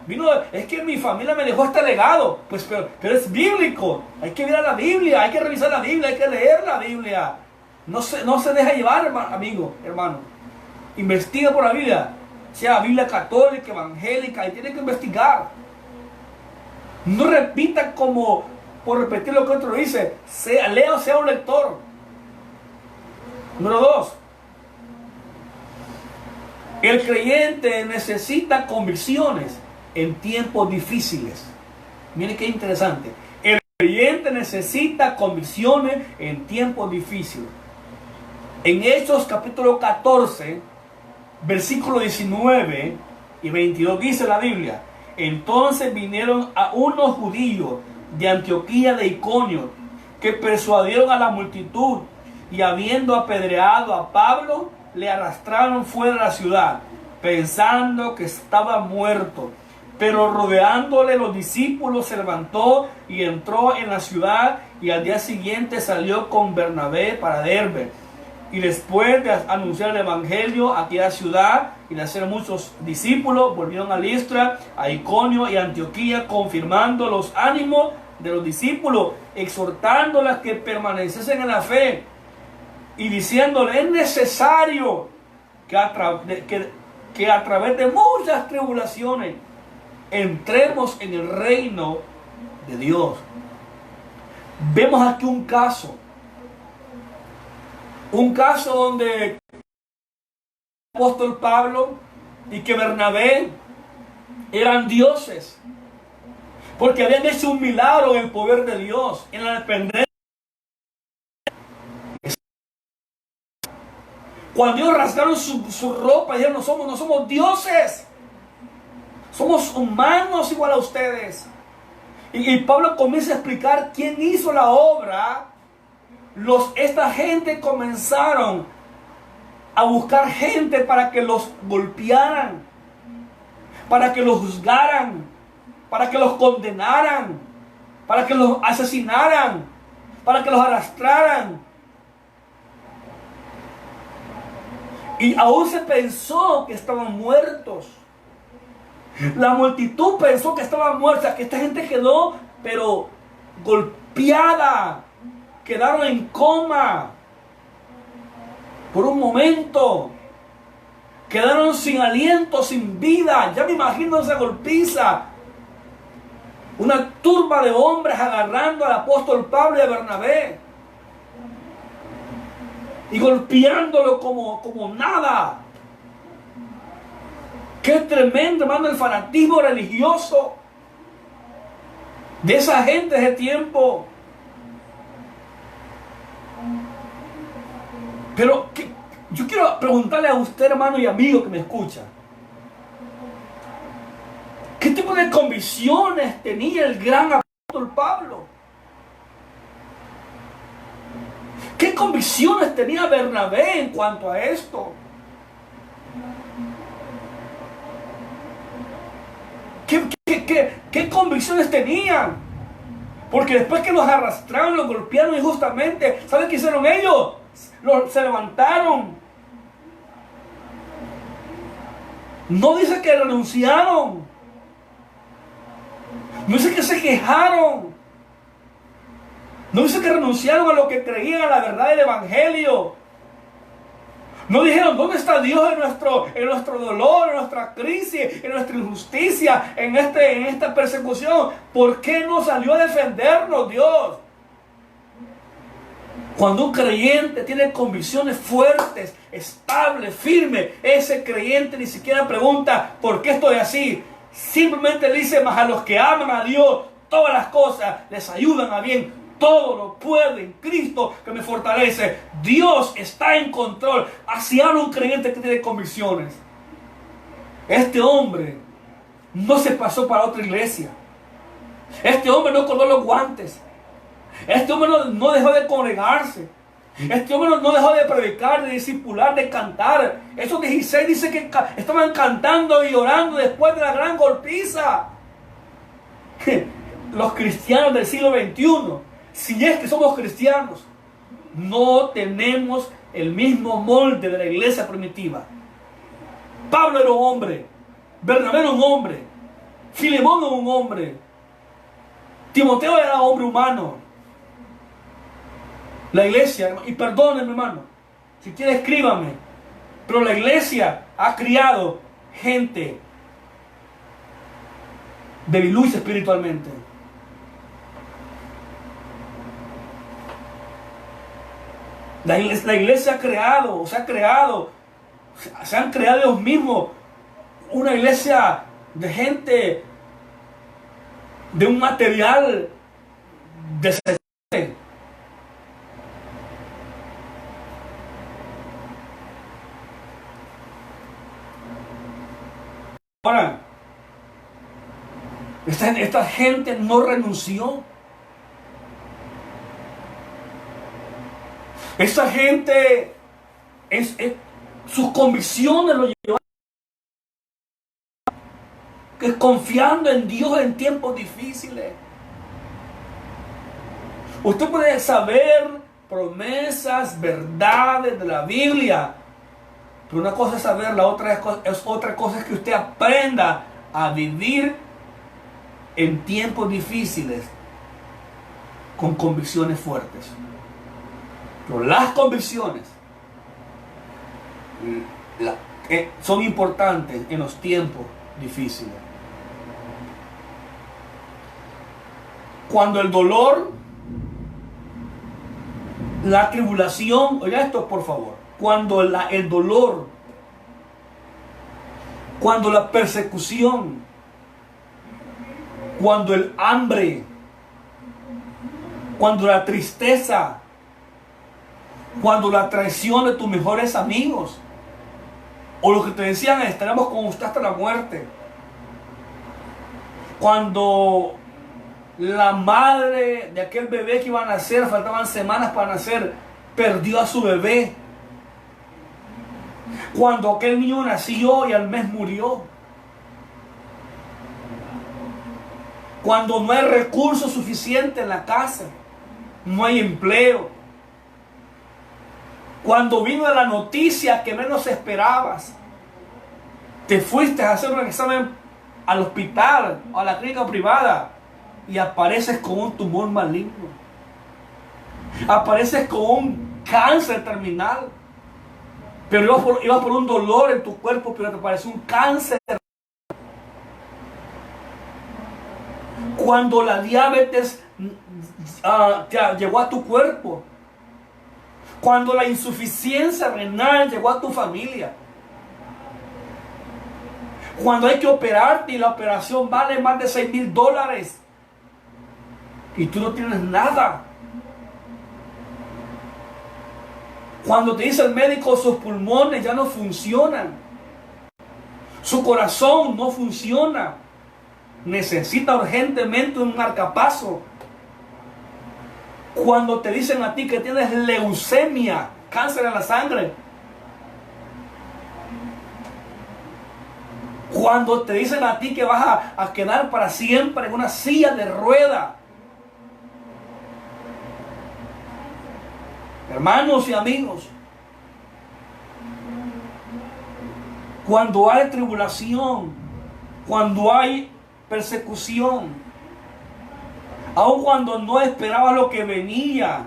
Es que mi familia me dejó este legado. Pues, pero es bíblico. Hay que mirar la Biblia, hay que revisar la Biblia, hay que leer la Biblia. No se deja llevar, amigo, hermano. Investiga por la Biblia. Sea Biblia católica, evangélica, y tiene que investigar. No repita como por repetir lo que otro dice. Lea o sea un lector. Número 2. El creyente necesita convicciones en tiempos difíciles. Miren qué interesante. El creyente necesita convicciones en tiempos difíciles. En Hechos capítulo 14, versículo 19 y 22 dice la Biblia: entonces vinieron a unos judíos de Antioquía de Iconio, que persuadieron a la multitud, y habiendo apedreado a Pablo, le arrastraron fuera de la ciudad, pensando que estaba muerto. Pero rodeándole los discípulos, se levantó y entró en la ciudad, y al día siguiente salió con Bernabé para Derbe. Y después de anunciar el evangelio a aquella ciudad y de hacer muchos discípulos, volvieron a Listra, a Iconio y a Antioquía, confirmando los ánimos de los discípulos, exhortándolas que permaneciesen en la fe, y diciéndole: es necesario que a través de muchas tribulaciones entremos en el reino de Dios. Vemos aquí un caso donde el apóstol Pablo y que Bernabé eran dioses, porque habían hecho un milagro en el poder de Dios, en la dependencia. Cuando ellos rasgaron su ropa, dijeron: no somos dioses, somos humanos igual a ustedes. Y Pablo comienza a explicar quién hizo la obra. Esta gente comenzaron a buscar gente para que los golpearan, para que los juzgaran, para que los condenaran, para que los asesinaran, para que los arrastraran. Y aún se pensó que estaban muertos. La multitud pensó que estaban muertos, que esta gente quedó, pero golpeada. Quedaron en coma por un momento. Quedaron sin aliento, sin vida. Ya me imagino esa golpiza. Una turba de hombres agarrando al apóstol Pablo y a Bernabé y golpeándolo como nada. Qué tremendo, hermano, el fanatismo religioso de esa gente de ese tiempo. Pero yo quiero preguntarle a usted, hermano y amigo que me escucha, ¿qué tipo de convicciones tenía el gran apóstol Pablo? ¿Qué convicciones tenía Bernabé en cuanto a esto? ¿Qué convicciones tenían? Porque después que los arrastraron, los golpearon injustamente, ¿saben qué hicieron ellos? Se levantaron. No dice que renunciaron. No dice que se quejaron. No dice que renunciaron a lo que creían, a la verdad del evangelio. No dijeron: ¿dónde está Dios en nuestro dolor, en nuestra crisis, en nuestra injusticia, en esta persecución? ¿Por qué no salió a defendernos Dios? Cuando un creyente tiene convicciones fuertes, estables, firmes, ese creyente ni siquiera pregunta: ¿por qué estoy así? Simplemente dice: mas a los que aman a Dios, todas las cosas les ayudan a bien. Todo lo puedo en Cristo que me fortalece. Dios está en control. Así habla un creyente que tiene convicciones. Este hombre no se pasó para otra iglesia. Este hombre no colgó los guantes. Este hombre no dejó de congregarse. Este hombre no dejó de predicar, de discipular, de cantar. Esos 16 dice que estaban cantando y orando después de la gran golpiza. Los cristianos del siglo XXI, si es que somos cristianos, no tenemos el mismo molde de la iglesia primitiva. Pablo era un hombre, Bernabé era un hombre, Filemón era un hombre, Timoteo era hombre humano. La iglesia, y perdónenme hermano, si quiere escríbame, pero la iglesia ha criado gente debilucha espiritualmente. La iglesia ha creado, se han creado ellos mismos una iglesia de gente de un material desechable. Ahora, esta gente no renunció. Esta gente, sus convicciones lo llevan confiando en Dios en tiempos difíciles. Usted puede saber promesas, verdades de la Biblia, pero una cosa es saber, otra cosa es que usted aprenda a vivir en tiempos difíciles con convicciones fuertes. Pero las convicciones son importantes en los tiempos difíciles. Cuando el dolor, la tribulación, oiga esto por favor, cuando el dolor, cuando la persecución, cuando el hambre, cuando la tristeza, cuando la traición de tus mejores amigos, o lo que te decían, estaremos con usted hasta la muerte, cuando la madre de aquel bebé que iba a nacer, faltaban semanas para nacer, perdió a su bebé, cuando aquel niño nació y al mes murió, cuando no hay recursos suficientes en la casa, no hay empleo, cuando vino la noticia que menos esperabas, te fuiste a hacer un examen al hospital o a la clínica privada y apareces con un tumor maligno, apareces con un cáncer terminal, pero ibas por un dolor en tu cuerpo, pero te apareció un cáncer. Cuando la diabetes llegó a tu cuerpo, cuando la insuficiencia renal llegó a tu familia, cuando hay que operarte y la operación vale más de $6,000 y tú no tienes nada, cuando te dice el médico sus pulmones ya no funcionan, su corazón no funciona, necesita urgentemente un marcapaso, cuando te dicen a ti que tienes leucemia, cáncer en la sangre, cuando te dicen a ti que vas a quedar para siempre en una silla de rueda. Hermanos y amigos, cuando hay tribulación, cuando hay persecución, aun cuando no esperaba lo que venía,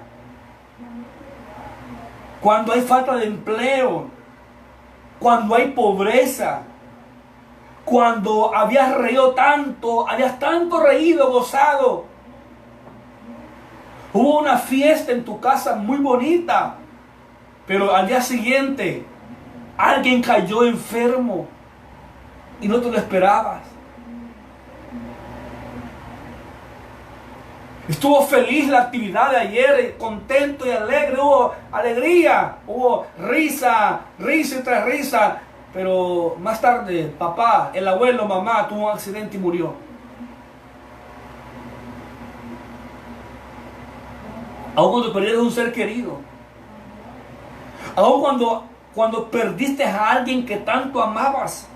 cuando hay falta de empleo, cuando hay pobreza, cuando habías tanto reído, gozado, hubo una fiesta en tu casa muy bonita, pero al día siguiente alguien cayó enfermo y no te lo esperabas. Estuvo feliz la actividad de ayer, contento y alegre, hubo alegría, hubo risa y tras risa, pero más tarde papá, el abuelo, mamá tuvo un accidente y murió. Aún cuando perdiste un ser querido, aún cuando perdiste a alguien que tanto amabas,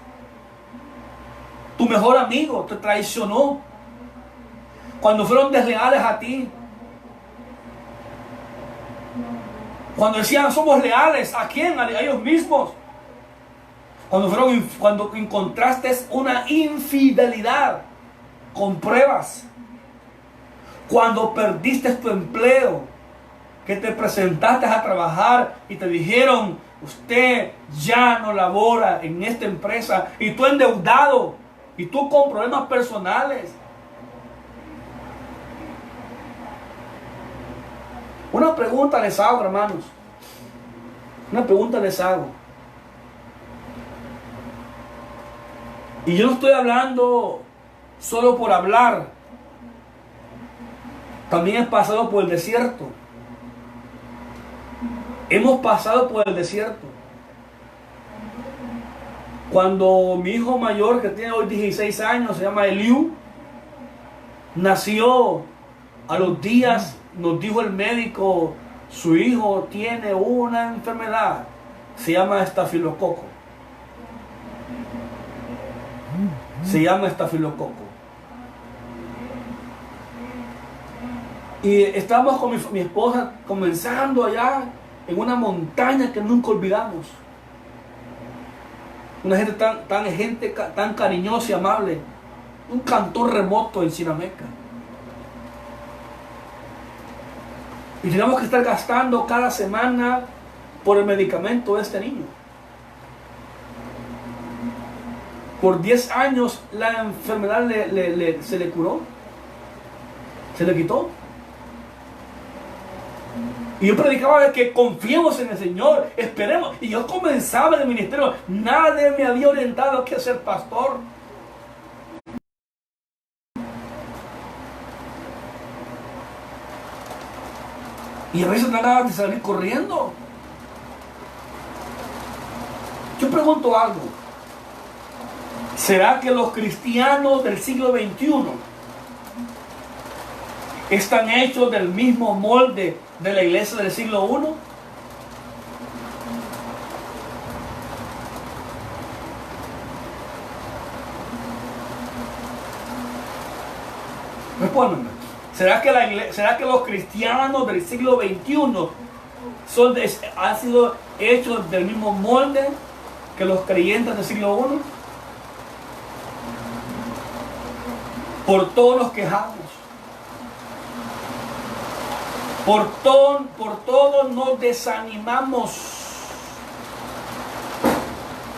tu mejor amigo te traicionó, cuando fueron desleales a ti, Cuando decían somos leales, ¿a quién? A ellos mismos. Cuando encontraste una infidelidad con pruebas. Cuando perdiste tu empleo, que te presentaste a trabajar y te dijeron, usted ya no labora en esta empresa, y tú endeudado, y tú con problemas personales. Una pregunta les hago, hermanos. Una pregunta les hago. Y yo no estoy hablando solo por hablar. También he pasado por el desierto. Hemos pasado por el desierto. Cuando mi hijo mayor, que tiene hoy 16 años, se llama Eliú, nació, a los días nos dijo el médico, su hijo tiene una enfermedad, se llama estafilococo. Se llama estafilococo. Y estábamos con mi esposa comenzando allá en una montaña que nunca olvidamos. Una gente tan cariñosa y amable. Un cantón remoto en Sinameca. Y teníamos que estar gastando cada semana por el medicamento de este niño. Por 10 años la enfermedad se le curó. Se le quitó. Y yo predicaba de que confiemos en el Señor, esperemos. Y yo comenzaba en el ministerio. Nadie me había orientado a que ser pastor. Y a veces me ganas de salir corriendo. Yo pregunto algo. ¿Será que los cristianos del siglo XXI están hechos del mismo molde de la iglesia del siglo I? Respóndanme. ¿Será que los cristianos del siglo XXI han sido hechos del mismo molde que los creyentes del siglo I? Por todos nos quejamos. Por todo nos desanimamos.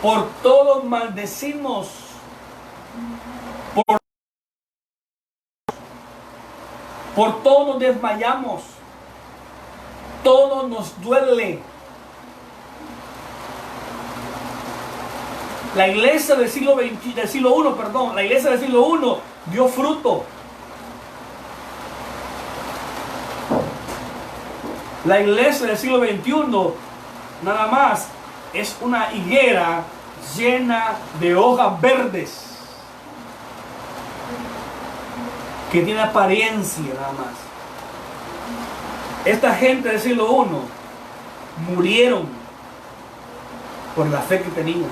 Por todo maldecimos. Por todo nos desmayamos. Todo nos duele. La iglesia del siglo I, la iglesia del siglo I dio fruto. La iglesia del siglo XXI nada más es una higuera llena de hojas verdes que tiene apariencia nada más. Esta gente del siglo I murieron por la fe que tenían.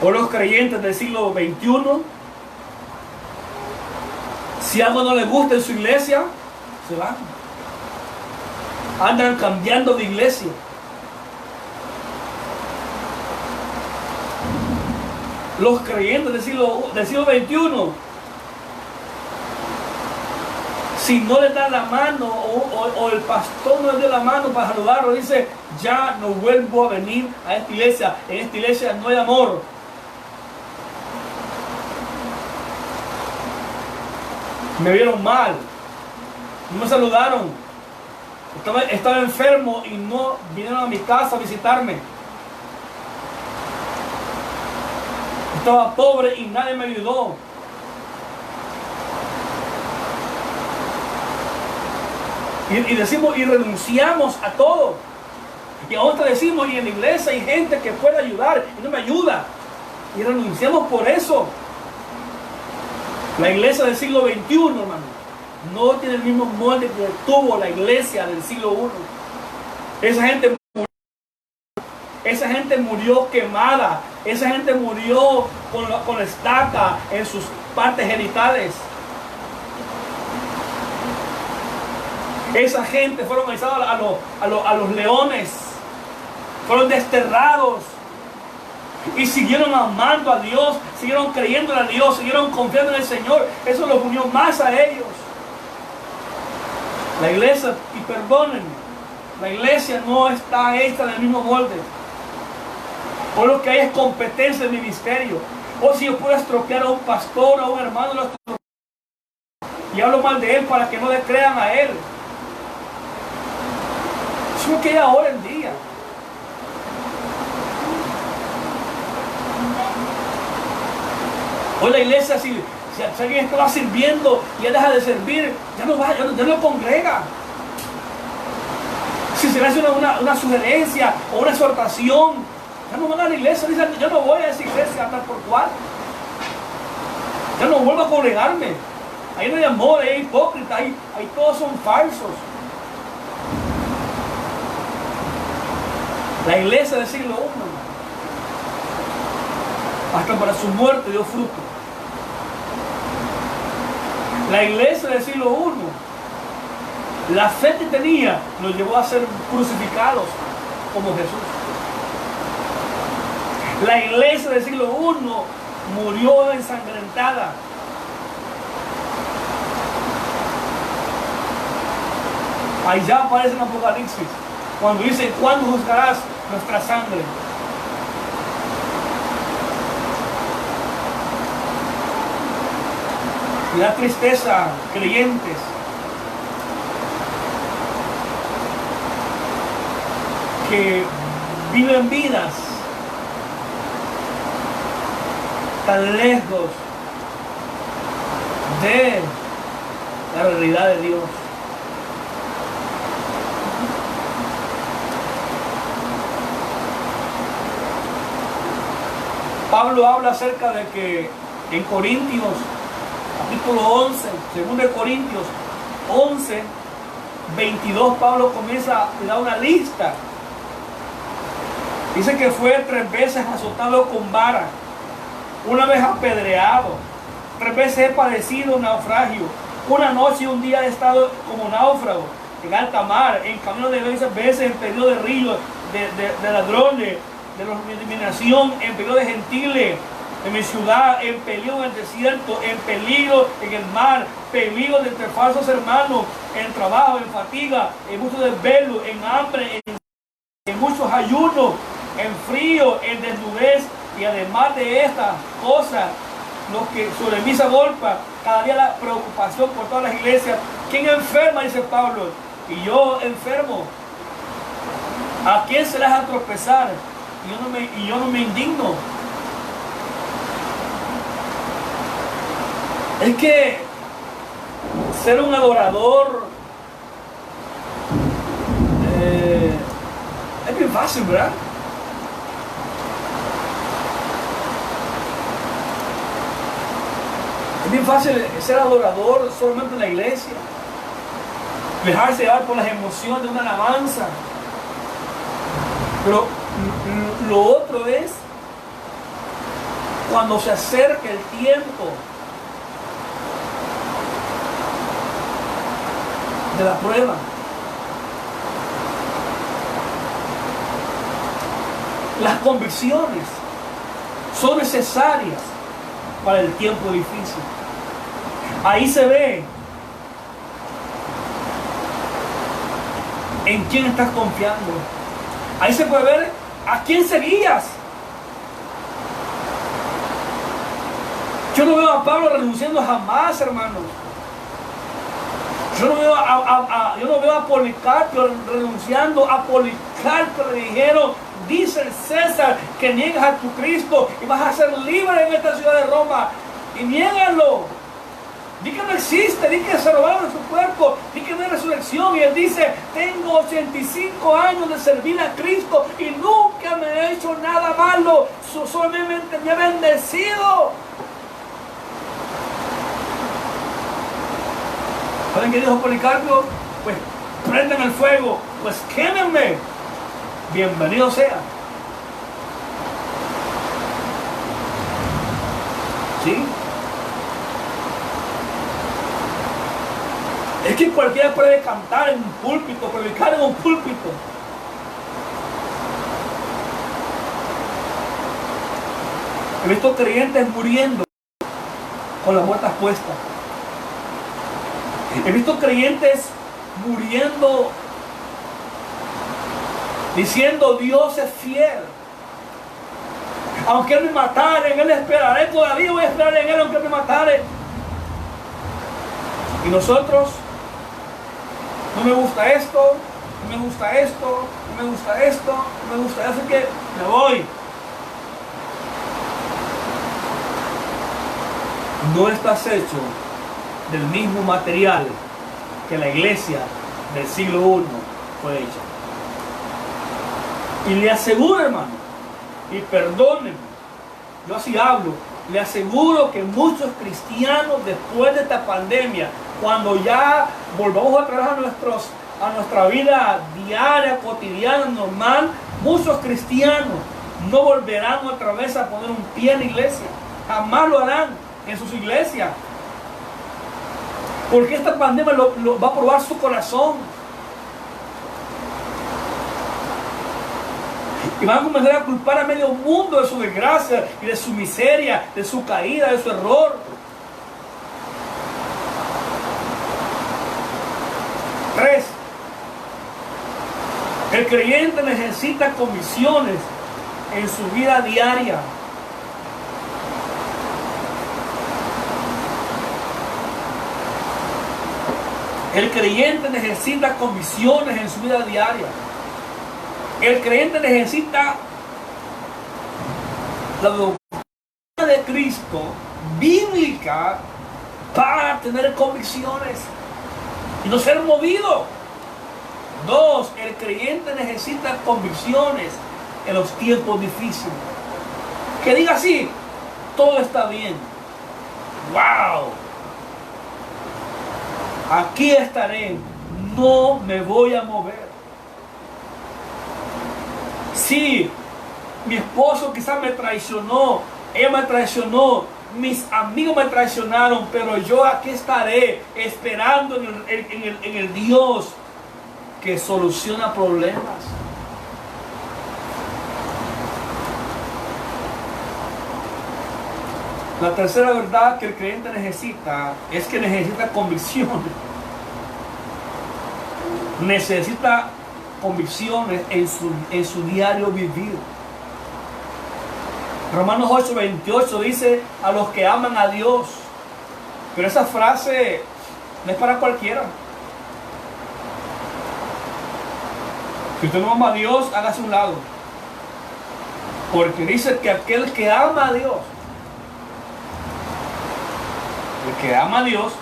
O los creyentes del siglo XXI, si algo no les gusta en su iglesia, se van. Andan cambiando de iglesia. Los creyentes del siglo XXI, si no les da la mano o el pastor no les da la mano para saludarlo, dice, ya no vuelvo a venir a esta iglesia. En esta iglesia no hay amor. Me vieron mal, no me saludaron, estaba enfermo y no vinieron a mi casa a visitarme. Estaba pobre y nadie me ayudó. Y decimos y renunciamos a todo. Y ahora decimos, y en la iglesia hay gente que puede ayudar y no me ayuda. Y renunciamos por eso. La iglesia del siglo XXI, hermano, no tiene el mismo molde que tuvo la iglesia del siglo I. Esa gente murió quemada. Esa gente murió con estaca en sus partes genitales. Esa gente fueron echados a los leones, fueron desterrados y siguieron amando a Dios, siguieron creyendo a Dios, siguieron confiando en el Señor. Eso los unió más a ellos. La iglesia, y perdónenme, la iglesia no está hecha del mismo molde. O lo que hay es competencia de ministerio. O si yo puedo estropear a un pastor o a un hermano, lo estropeo y hablo mal de él para que no le crean a él. Eso es lo que hay ahora en día. Hoy la iglesia, si alguien estaba sirviendo y ya deja de servir, ya no congrega. Si se le hace una sugerencia o una exhortación, ya no van a la iglesia. Dicen, yo no voy a esa iglesia tal por cual. Ya no vuelvo a congregarme. Ahí no hay amor, ahí hay hipócrita, ahí todos son falsos. La iglesia del siglo I, hasta para su muerte dio fruto. La iglesia del siglo I, la fe que tenía, los llevó a ser crucificados como Jesús. La iglesia del siglo I murió ensangrentada. Allá aparece en Apocalipsis, cuando dice, ¿cuándo juzgarás nuestra sangre? Y da tristeza, creyentes, que viven vidas tan lejos de la realidad de Dios. Pablo habla acerca de que en Corintios, capítulo 11, 2 Corintios 11, 22, Pablo comienza a dar una lista. Dice que fue 3 veces azotado con vara, una vez apedreado, 3 veces he padecido un naufragio, una noche y un día he estado como náufrago en alta mar, en camino de veces en peligro de ríos, de ladrones, de mi nación, en peligro de gentiles, en mi ciudad, en peligro en el desierto, en peligro en el mar, peligro de entre falsos hermanos, en trabajo, en fatiga, en mucho desvelo, en hambre, en muchos ayunos, en frío, en desnudez, y además de estas cosas, lo que sobre mí se agolpa, cada día la preocupación por todas las iglesias. ¿Quién enferma? Dice Pablo. Y yo enfermo. ¿A quién se les ha tropezar? Y yo no me indigno. Es que ser un adorador es bien fácil, ¿verdad? Es bien fácil ser adorador solamente en la iglesia, dejarse llevar por las emociones de una alabanza. Pero lo otro es cuando se acerca el tiempo de la prueba. Las convicciones son necesarias para el tiempo difícil. Ahí se ve en quién estás confiando. Ahí se puede ver a quién seguías. Yo no veo a Pablo renunciando jamás, hermanos. Yo no veo a Policarpio renunciando. A Policarpio le dijeron, dice el César, que niegas a tu Cristo y vas a ser libre en esta ciudad de Roma. Y niégalo. Di que no existe, di que se robaron su cuerpo, di que no hay resurrección. Y él dice, tengo 85 años de servir a Cristo y nunca me he hecho nada malo. Solamente me he bendecido. ¿Saben qué dijo Policarpio? Pues prendan el fuego, pues quémenme. Bienvenido sea. ¿Sí? Es Es que cualquiera puede cantar en un púlpito, predicar en un púlpito. He visto creyentes muriendo con las botas puestas. He visto creyentes muriendo diciendo: Dios es fiel. Aunque Él me matare, en Él esperaré. Todavía voy a esperar en Él aunque Él me matare. Y nosotros, no me gusta esto, no me gusta esto, no me gusta esto, no me gusta eso, así que me voy. No estás hecho del mismo material que la iglesia del siglo I fue hecha. Y le aseguro, hermano, y perdónenme, yo así hablo, le aseguro que muchos cristianos después de esta pandemia, cuando ya volvamos a trabajar a nuestra vida diaria, cotidiana, normal, muchos cristianos no volverán otra vez a poner un pie en la iglesia. Jamás lo harán en sus iglesias. Porque esta pandemia lo va a probar su corazón. Y van a comenzar a culpar a medio mundo de su desgracia y de su miseria, de su caída, de su error. 3. El creyente necesita convicciones en su vida diaria. El creyente necesita convicciones en su vida diaria. El creyente necesita la doctrina de Cristo bíblica para tener convicciones y no ser movido. 2. El creyente necesita convicciones en los tiempos difíciles. Que diga así: todo está bien. ¡Wow! Aquí estaré, no me voy a mover. Sí, mi esposo quizás me traicionó, ella me traicionó, mis amigos me traicionaron, pero yo aquí estaré esperando en el Dios que soluciona problemas. La tercera verdad que el creyente necesita es que necesita convicciones. Necesita convicciones en su diario vivir. Romanos 8:28 dice: a los que aman a Dios. Pero esa frase no es para cualquiera. Si usted no ama a Dios, hágase a un lado. Porque dice que aquel que ama a Dios, el que ama a Dios,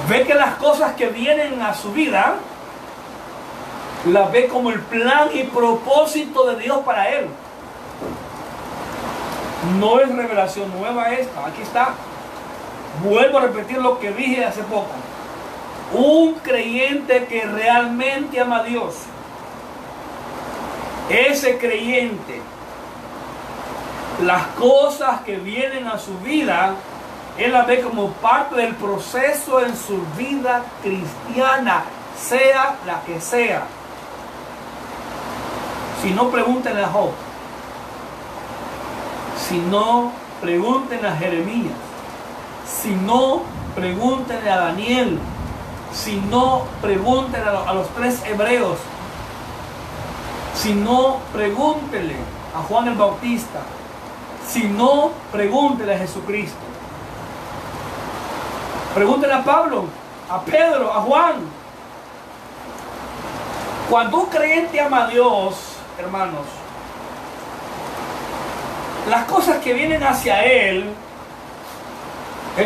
ve que las cosas que vienen a su vida las ve como el plan y propósito de Dios para él. No es revelación nueva esta, aquí está. Vuelvo a repetir lo que dije hace poco. Un creyente que realmente ama a Dios, ese creyente, las cosas que vienen a su vida, él las ve como parte del proceso en su vida cristiana, sea la que sea. Si no, pregúntenle a Job. Si no, pregúntenle a Jeremías. Si no, pregúntenle a Daniel. Si no, pregúntenle a los 3 hebreos. Si no, pregúntenle a Juan el Bautista. Si no, pregúntenle a Jesucristo. Pregúntenle a Pablo, a Pedro, a Juan. Cuando un creyente ama a Dios, hermanos, las cosas que vienen hacia él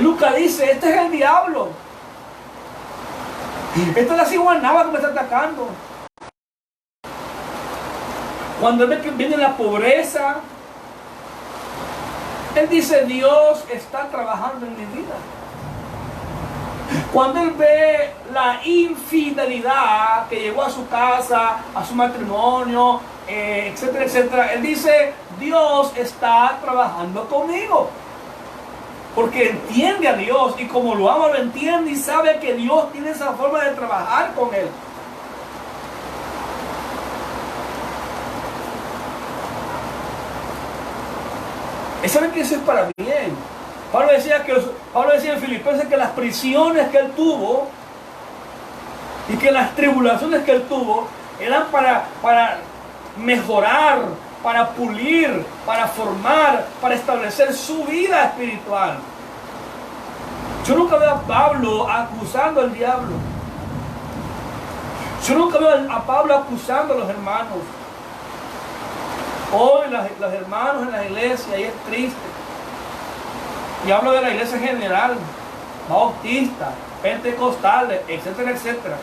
nunca dice: este es el diablo, esta es la ciguanaba que me está atacando. Cuando él ve que viene la pobreza, él dice: Dios está trabajando en mi vida. Cuando él ve la infidelidad que llegó a su casa, a su matrimonio, etcétera, etcétera, él dice: Dios está trabajando conmigo. Porque entiende a Dios y como lo ama, lo entiende y sabe que Dios tiene esa forma de trabajar con él. Y saben que eso es para bien. Pablo decía en Filipenses que las prisiones que él tuvo y que las tribulaciones que él tuvo eran para mejorar, para pulir, para formar, para establecer su vida espiritual. Yo nunca veo a Pablo acusando al diablo. Yo nunca veo a Pablo acusando a los hermanos. Hoy los hermanos en la iglesia, y es triste. Y hablo de la iglesia general, bautista, pentecostales, etcétera, etcétera.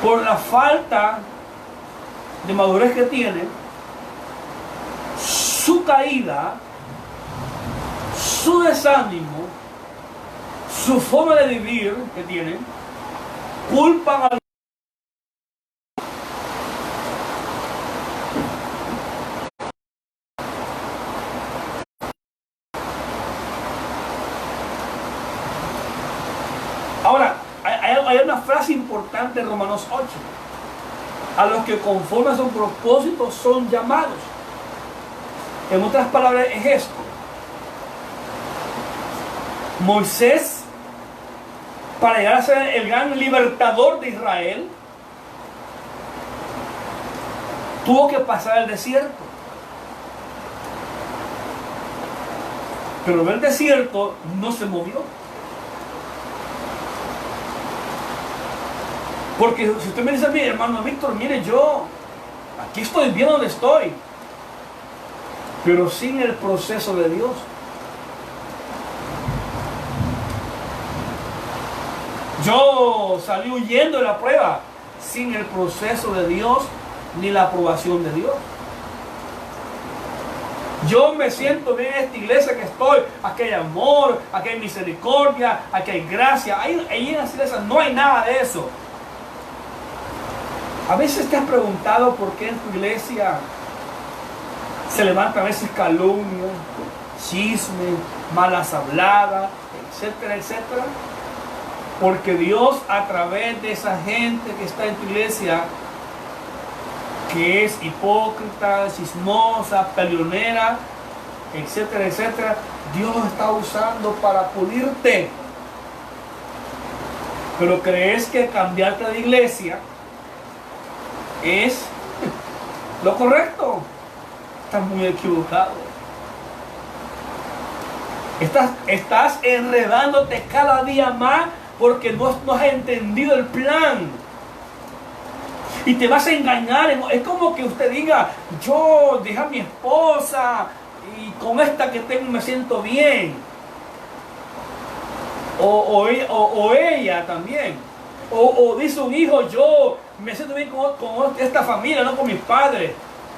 Por la falta de madurez que tienen, su caída, su desánimo, su forma de vivir que tienen, culpan a Ahora, hay una frase importante en Romanos 8. A los que conforme a su propósito son llamados. En otras palabras es esto. Moisés, para llegar a ser el gran libertador de Israel, tuvo que pasar el desierto. Pero en el desierto no se movió. Porque si usted me dice a mí, hermano Víctor, mire, yo aquí estoy bien donde estoy, pero sin el proceso de Dios. Yo salí huyendo de la prueba sin el proceso de Dios ni la aprobación de Dios. Yo me siento bien en esta iglesia que estoy. Aquí hay amor, aquí hay misericordia, aquí hay gracia. Ahí en las iglesias no hay nada de eso. A veces te has preguntado por qué en tu iglesia se levanta a veces calumnia, chisme, malas habladas, etcétera, etcétera. Porque Dios, a través de esa gente que está en tu iglesia, que es hipócrita, chismosa, peleonera, etcétera, etcétera, Dios los está usando para pulirte. Pero crees que cambiarte de iglesia es lo correcto. Estás muy equivocado. Estás enredándote cada día más porque no has entendido el plan. Y te vas a engañar. Es como que usted diga, yo dejé a mi esposa y con esta que tengo me siento bien. O ella también. O dice un hijo, yo me siento bien con esta familia, no con mis padres.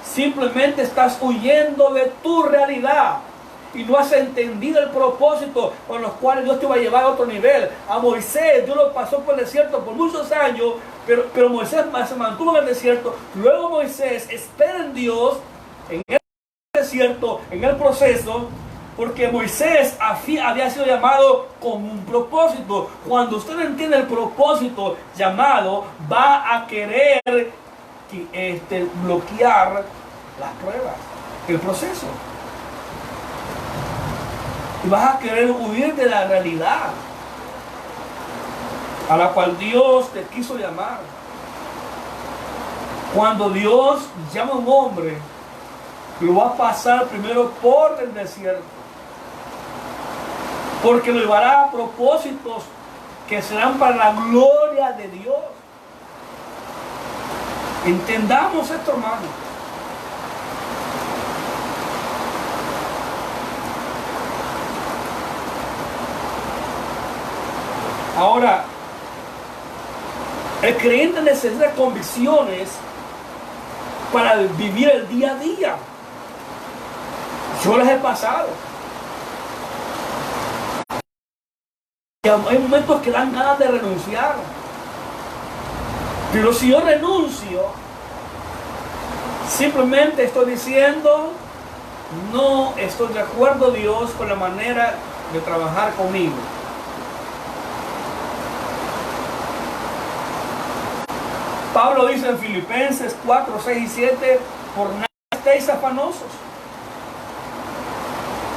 Simplemente estás huyendo de tu realidad. Y no has entendido el propósito con los cuales Dios te va a llevar a otro nivel. A Moisés, Dios lo pasó por el desierto por muchos años, pero Moisés se mantuvo en el desierto. Luego Moisés espera en Dios, en el desierto, en el proceso, porque Moisés había sido llamado con un propósito. Cuando usted no entiende el propósito llamado, va a querer bloquear las pruebas, el proceso. Y vas a querer huir de la realidad a la cual Dios te quiso llamar. Cuando Dios llama a un hombre, lo va a pasar primero por el desierto, porque lo llevará a propósitos que serán para la gloria de Dios. Entendamos esto, hermano. Ahora, el creyente necesita convicciones para vivir el día a día. Yo las he pasado. Y hay momentos que dan ganas de renunciar. Pero si yo renuncio, simplemente estoy diciendo, no estoy de acuerdo, Dios, con la manera de trabajar conmigo. Pablo dice en Filipenses 4, 6 y 7, por nada estéis afanosos.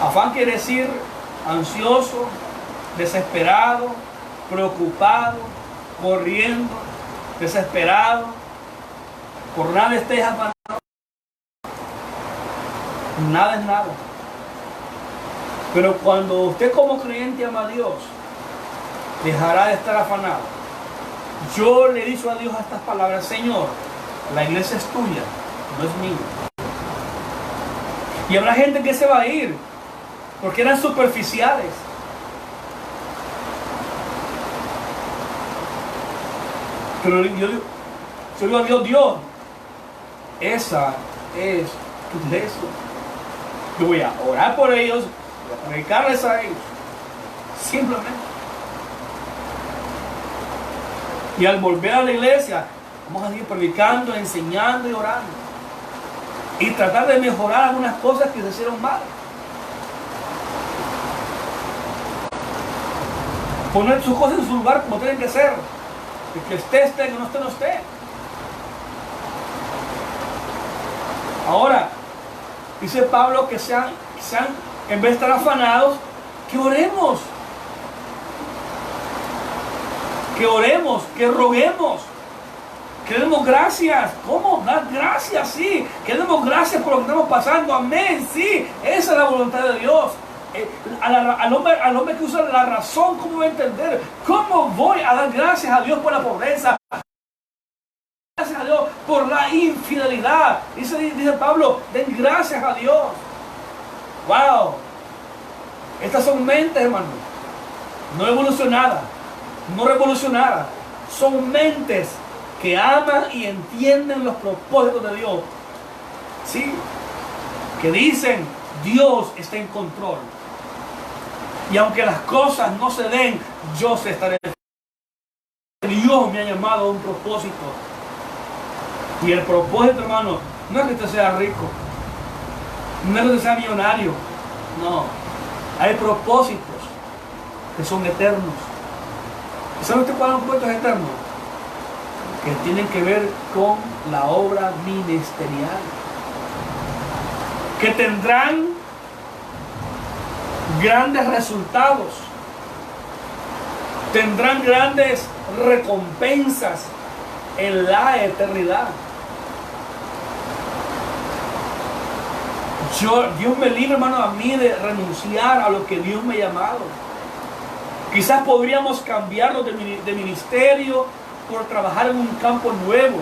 Afán quiere decir ansioso, desesperado, preocupado, corriendo, desesperado. Por nada estéis afanosos. Nada es nada. Pero cuando usted como creyente ama a Dios, dejará de estar afanado. Yo le he dicho a Dios estas palabras: Señor, la iglesia es tuya, no es mía. Y habrá gente que se va a ir porque eran superficiales. Pero yo digo a Dios, Dios, esa es tu iglesia. Yo voy a orar por ellos, voy a predicarles a ellos. Simplemente. Y al volver a la iglesia, vamos a seguir predicando, enseñando y orando. Y tratar de mejorar algunas cosas que se hicieron mal. Poner sus cosas en su lugar como tienen que ser. Que esté, que no esté, no esté. Ahora, dice Pablo que sean, en vez de estar afanados, que oremos. Que oremos, que roguemos, que demos gracias. ¿Cómo? Dar gracias, sí. Que demos gracias por lo que estamos pasando. Amén, sí. Esa es la voluntad de Dios. Al hombre que usa la razón, ¿cómo va a entender? ¿Cómo voy a dar gracias a Dios por la pobreza? Gracias a Dios por la infidelidad. Dice Pablo, den gracias a Dios. Wow. Estas son mentes, hermano, no evolucionadas, no revolucionadas. Son mentes que aman y entienden los propósitos de Dios. Sí, que dicen, Dios está en control. Y aunque las cosas no se den, yo se estaré. Dios me ha llamado a un propósito. Y el propósito, hermano, no es que usted sea rico, no es que usted sea millonario. No, hay propósitos que son eternos. ¿Sabe usted cuáles son los propósitos eternos? Que tienen que ver con la obra ministerial, que tendrán grandes resultados, tendrán grandes recompensas en la eternidad. Dios me libre, hermano, a mí de renunciar a lo que Dios me ha llamado. Quizás podríamos cambiarlo de ministerio por trabajar en un campo nuevo.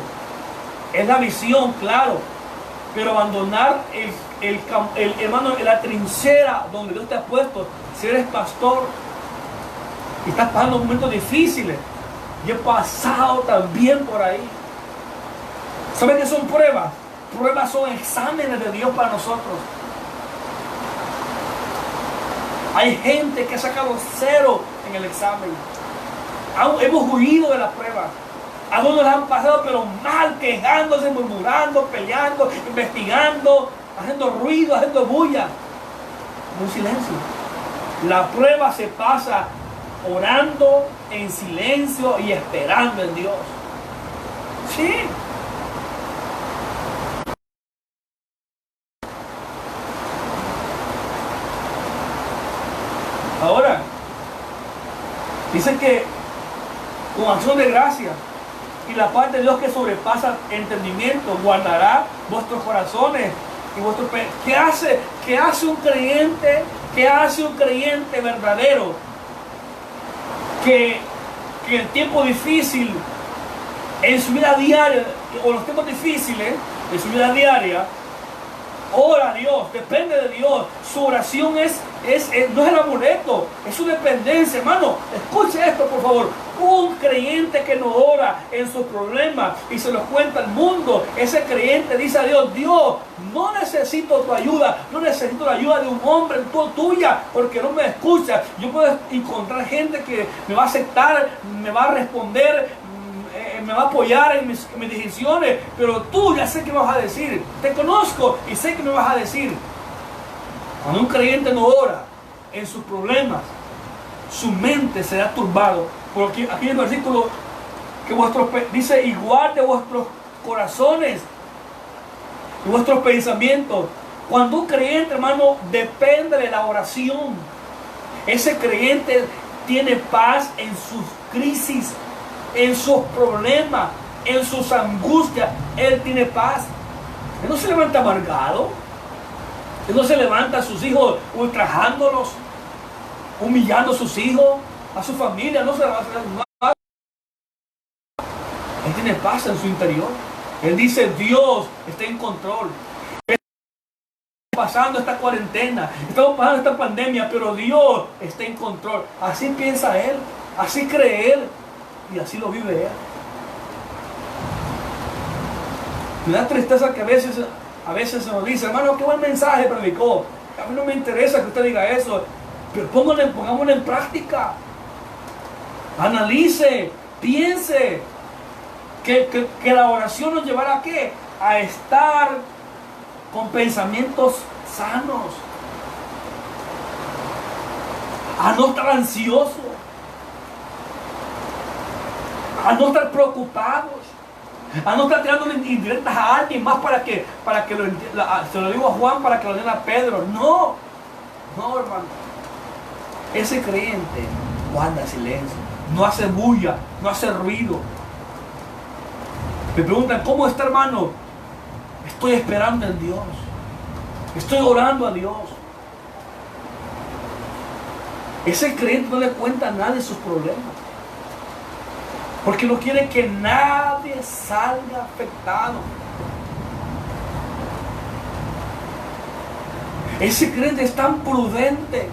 Es la visión, claro. Pero abandonar hermano, la trinchera donde Dios te ha puesto. Si eres pastor y estás pasando momentos difíciles, yo he pasado también por ahí. ¿Saben qué son pruebas? Pruebas son exámenes de Dios para nosotros. Hay gente que ha sacado 0 en el examen. Hemos huido de la prueba. Algunos las han pasado pero mal, quejándose, murmurando, peleando, investigando, haciendo ruido, haciendo bulla. Un silencio. La prueba se pasa orando en silencio y esperando en Dios. Sí. Ahora, dice que con acción de gracia y la paz de Dios que sobrepasa entendimiento guardará vuestros corazones y vuestros pecados. ¿Qué hace un creyente? ¿Qué hace un creyente verdadero? Que en el tiempo difícil, en su vida diaria, o los tiempos difíciles, en su vida diaria, ora a Dios, depende de Dios. Su oración no es el amuleto, es su dependencia, hermano. Escuche esto, por favor. Un creyente que no ora en sus problemas y se los cuenta al mundo, ese creyente dice a Dios: Dios, no necesito tu ayuda, no necesito la ayuda de un hombre tuya, porque no me escucha. Yo puedo encontrar gente que me va a aceptar, me va a responder, me va a apoyar en mis decisiones, pero tú ya sé que me vas a decir. Te conozco y sé que me vas a decir. Cuando un creyente no ora en sus problemas, su mente será turbado. Porque aquí en el versículo que dice, y guarde vuestros corazones y vuestros pensamientos. Cuando un creyente, hermano, depende de la oración, ese creyente tiene paz en sus crisis, en sus problemas, en sus angustias. Él tiene paz. Él no se levanta amargado. Él no se levanta a sus hijos ultrajándolos, humillando a sus hijos, a su familia. No se levanta. Él tiene paz en su interior. Él dice, Dios está en control. Estamos pasando esta cuarentena, estamos pasando esta pandemia, pero Dios está en control. Así piensa él, así cree él y así lo vive él. Me da tristeza que a veces se nos dice, hermano, qué buen mensaje predicó. A mí no me interesa que usted diga eso, pero pongámoslo en práctica. Analice, piense que la oración nos llevará ¿a qué? A estar con pensamientos sanos, a no estar ansiosos, a no estar preocupados, a no estar tirando indirectas a alguien más para que se lo digo a Juan para que lo den a Pedro. No, hermano. Ese creyente guarda silencio, no hace bulla, no hace ruido. Me preguntan, ¿cómo está, hermano? Estoy esperando en Dios. Estoy orando a Dios. Ese creyente no le cuenta a nadie sus problemas, porque no quiere que nadie salga afectado. Ese creyente es tan prudente.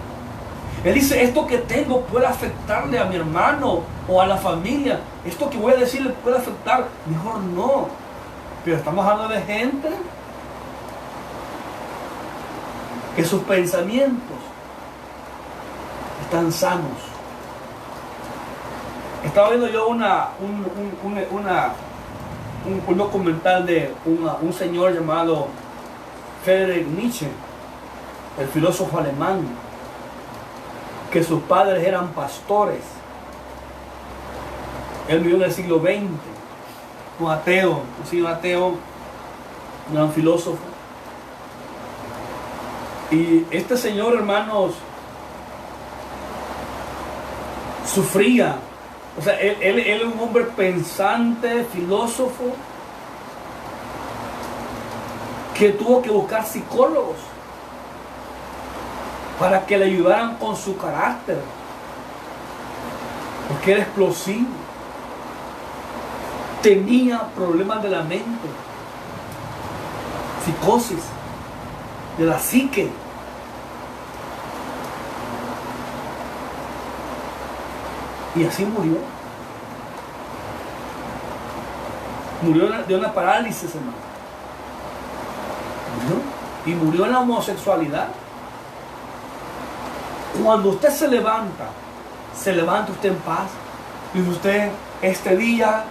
Él dice, esto que tengo puede afectarle a mi hermano o a la familia. Esto que voy a decir le puede afectar. Mejor no. Pero estamos hablando de gente que sus pensamientos están sanos. Estaba viendo yo un documental de un señor llamado Friedrich Nietzsche, el filósofo alemán, que sus padres eran pastores. Él vivió en el siglo XX, un ateo, un gran filósofo. Y este señor, hermanos, sufría. O sea, él era un hombre pensante, filósofo, que tuvo que buscar psicólogos para que le ayudaran con su carácter, porque era explosivo, tenía problemas de la mente, psicosis, de la psique. Y así murió. Murió de una parálisis, hermano. Murió. Y murió en la homosexualidad. Cuando usted se levanta usted en paz. Y usted, este día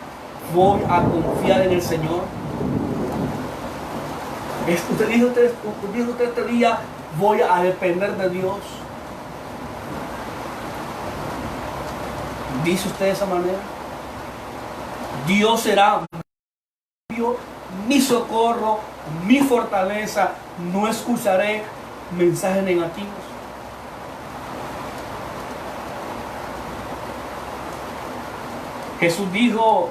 voy a confiar en el Señor. Usted dijo este día voy a depender de Dios. ¿Dice usted de esa manera? Dios será mi socorro, mi fortaleza. No escucharé mensajes negativos. Jesús dijo,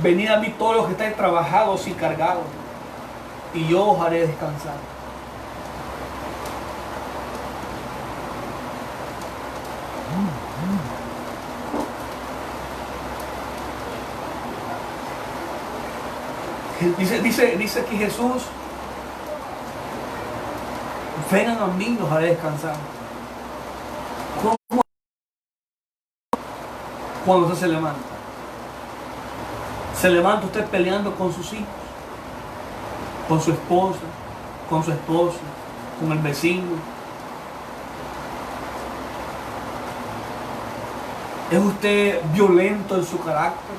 venid a mí todos los que estáis trabajados y cargados, y yo os haré descansar. Dice aquí Jesús, vengan a mí, los haré descansar. ¿Cómo? Cuando usted se levanta usted peleando con sus hijos, con su esposa, con su esposo, con el vecino. ¿Es usted violento en su carácter?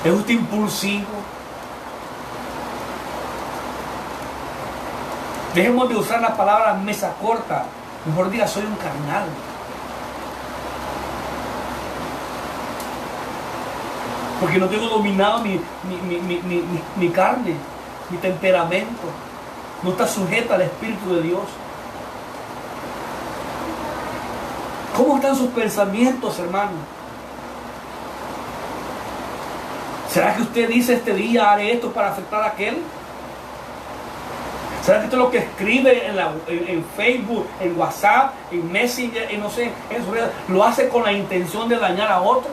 ¿Es usted impulsivo? Dejemos de usar la palabra mesa corta. Mejor diga, soy un carnal. Porque no tengo dominado mi carne, mi temperamento. No está sujeta al Espíritu de Dios. ¿Cómo están sus pensamientos, hermano? ¿Será que usted dice este día haré esto para afectar a aquel? ¿Será que esto es lo que escribe en Facebook, en WhatsApp, en Messenger, en no sé, en su red, lo hace con la intención de dañar a otro?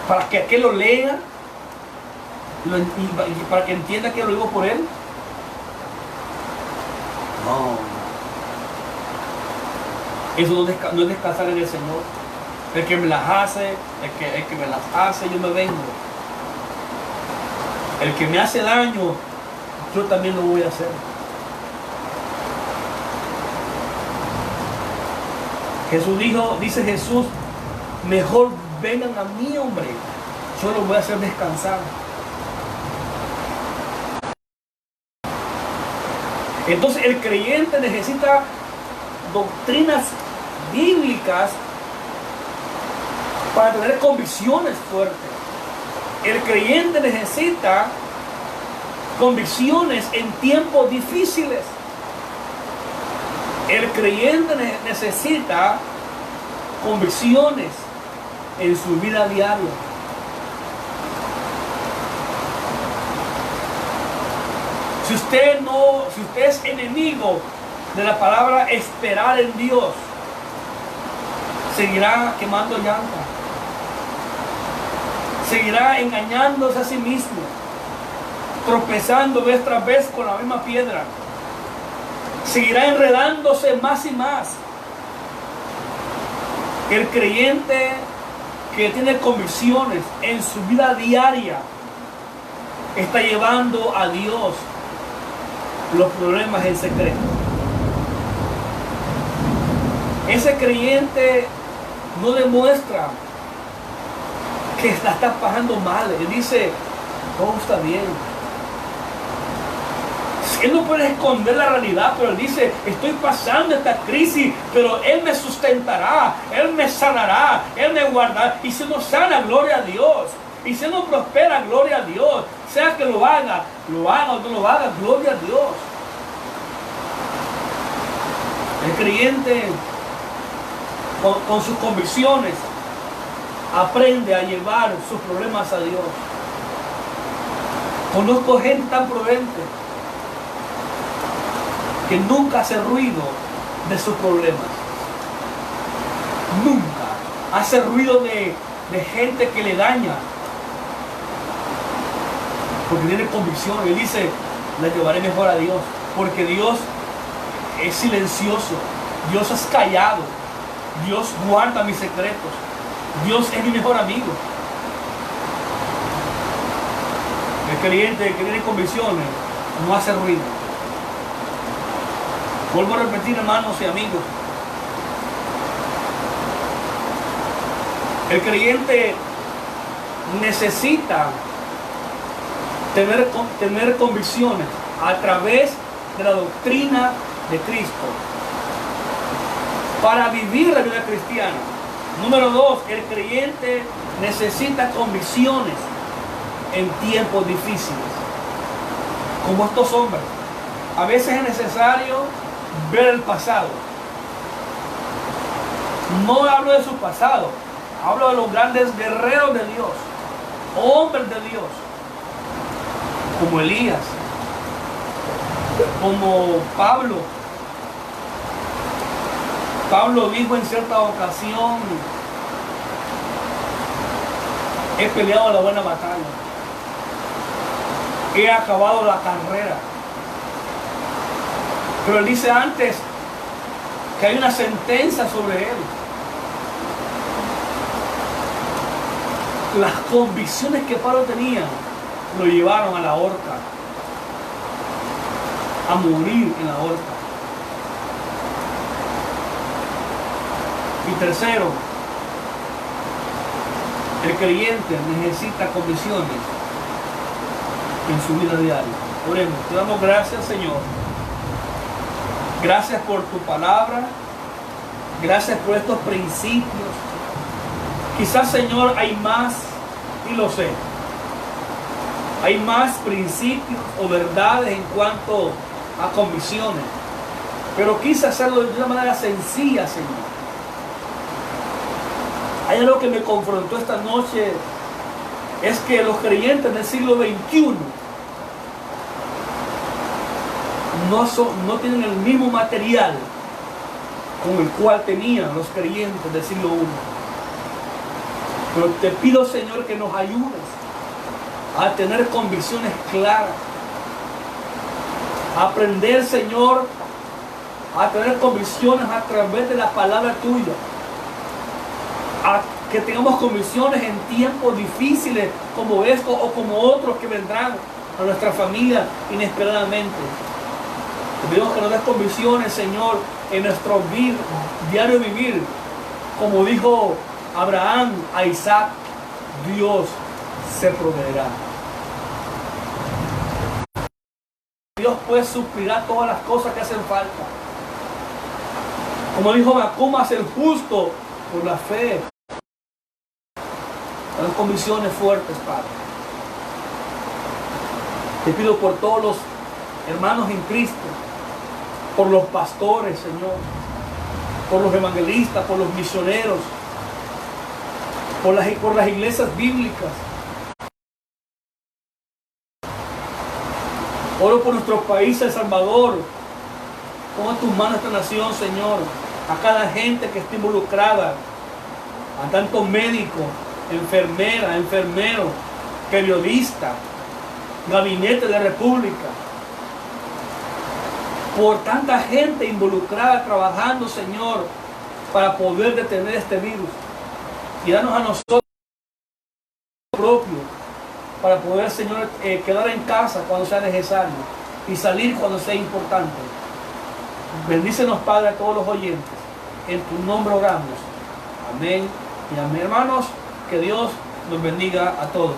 Para que aquel lo lea y para que entienda que lo digo por él. No. Eso no es descansar en el Señor. El que me las hace, el que me las hace, yo me vengo. El que me hace daño, yo también lo voy a hacer. Dice Jesús, mejor vengan a mí, hombre, yo los voy a hacer descansar. Entonces el creyente necesita doctrinas bíblicas para tener convicciones fuertes. El creyente necesita convicciones en tiempos difíciles. El creyente necesita convicciones en su vida diaria. Si usted es enemigo de la palabra esperar en Dios, seguirá quemando llanta. Seguirá engañándose a sí mismo, tropezando vez tras vez con la misma piedra. Seguirá enredándose más y más. El creyente que tiene convicciones en su vida diaria está llevando a Dios los problemas en secreto. Ese creyente no demuestra que la está pasando mal. Él dice, todo está bien. Él no puede esconder la realidad, pero él dice, estoy pasando esta crisis, pero Él me sustentará, Él me sanará, Él me guardará. Y si no sana, gloria a Dios. Y si no prospera, gloria a Dios. Sea que lo haga o no lo haga, gloria a Dios. El creyente con sus convicciones aprende a llevar sus problemas a Dios. Conozco gente tan prudente que nunca hace ruido de sus problemas. Nunca hace ruido de gente que le daña. Porque tiene convicción. Él dice, la llevaré mejor a Dios. Porque Dios es silencioso. Dios es callado. Dios guarda mis secretos. Dios es mi mejor amigo. El creyente que tiene convicciones no hace ruido. Vuelvo a repetir, hermanos y amigos. El creyente necesita tener convicciones a través de la doctrina de Cristo para vivir la vida cristiana. Número 2, el creyente necesita convicciones en tiempos difíciles, como estos hombres. A veces es necesario ver el pasado. No hablo de su pasado, hablo de los grandes guerreros de Dios, hombres de Dios, como Elías, como Pablo. Pablo dijo en cierta ocasión, he peleado la buena batalla, he acabado la carrera. Pero él dice antes que hay una sentencia sobre él. Las convicciones que Pablo tenía lo llevaron a la horca, a morir en la horca. Y tercero, el creyente necesita convicciones en su vida diaria. Oremos. Te damos gracias, Señor. Gracias por tu palabra. Gracias por estos principios. Quizás, Señor, hay más, y lo sé. Hay más principios o verdades en cuanto a comisiones. Pero quise hacerlo de una manera sencilla, Señor. Hay algo que me confrontó esta noche. Es que los creyentes del siglo XXI no tienen el mismo material con el cual tenían los creyentes del siglo I. Pero te pido, Señor, que nos ayudes a tener convicciones claras, a aprender, Señor, a tener convicciones a través de la palabra tuya, a que tengamos convicciones en tiempos difíciles como estos o como otros que vendrán a nuestra familia inesperadamente. Te pedimos que nos des convicciones, Señor, en nuestro diario vivir, como dijo Abraham a Isaac, Dios se proveerá. Dios pues suplirá todas las cosas que hacen falta. Como dijo Macuma, el justo por la fe. Las convicciones fuertes, Padre. Te pido por todos los hermanos en Cristo, por los pastores, Señor, por los evangelistas, por los misioneros, por las iglesias bíblicas. Oro por nuestro país, El Salvador. Pon en tus manos esta nación, Señor, a cada gente que esté involucrada, a tantos médicos, enfermeras, enfermeros, periodistas, gabinete de la República, por tanta gente involucrada trabajando, Señor, para poder detener este virus, y danos a nosotros propio para poder, Señor, quedar en casa cuando sea necesario y salir cuando sea importante. Bendícenos, Padre, a todos los oyentes. En tu nombre oramos. Amén y amén. Hermanos, que Dios nos bendiga a todos.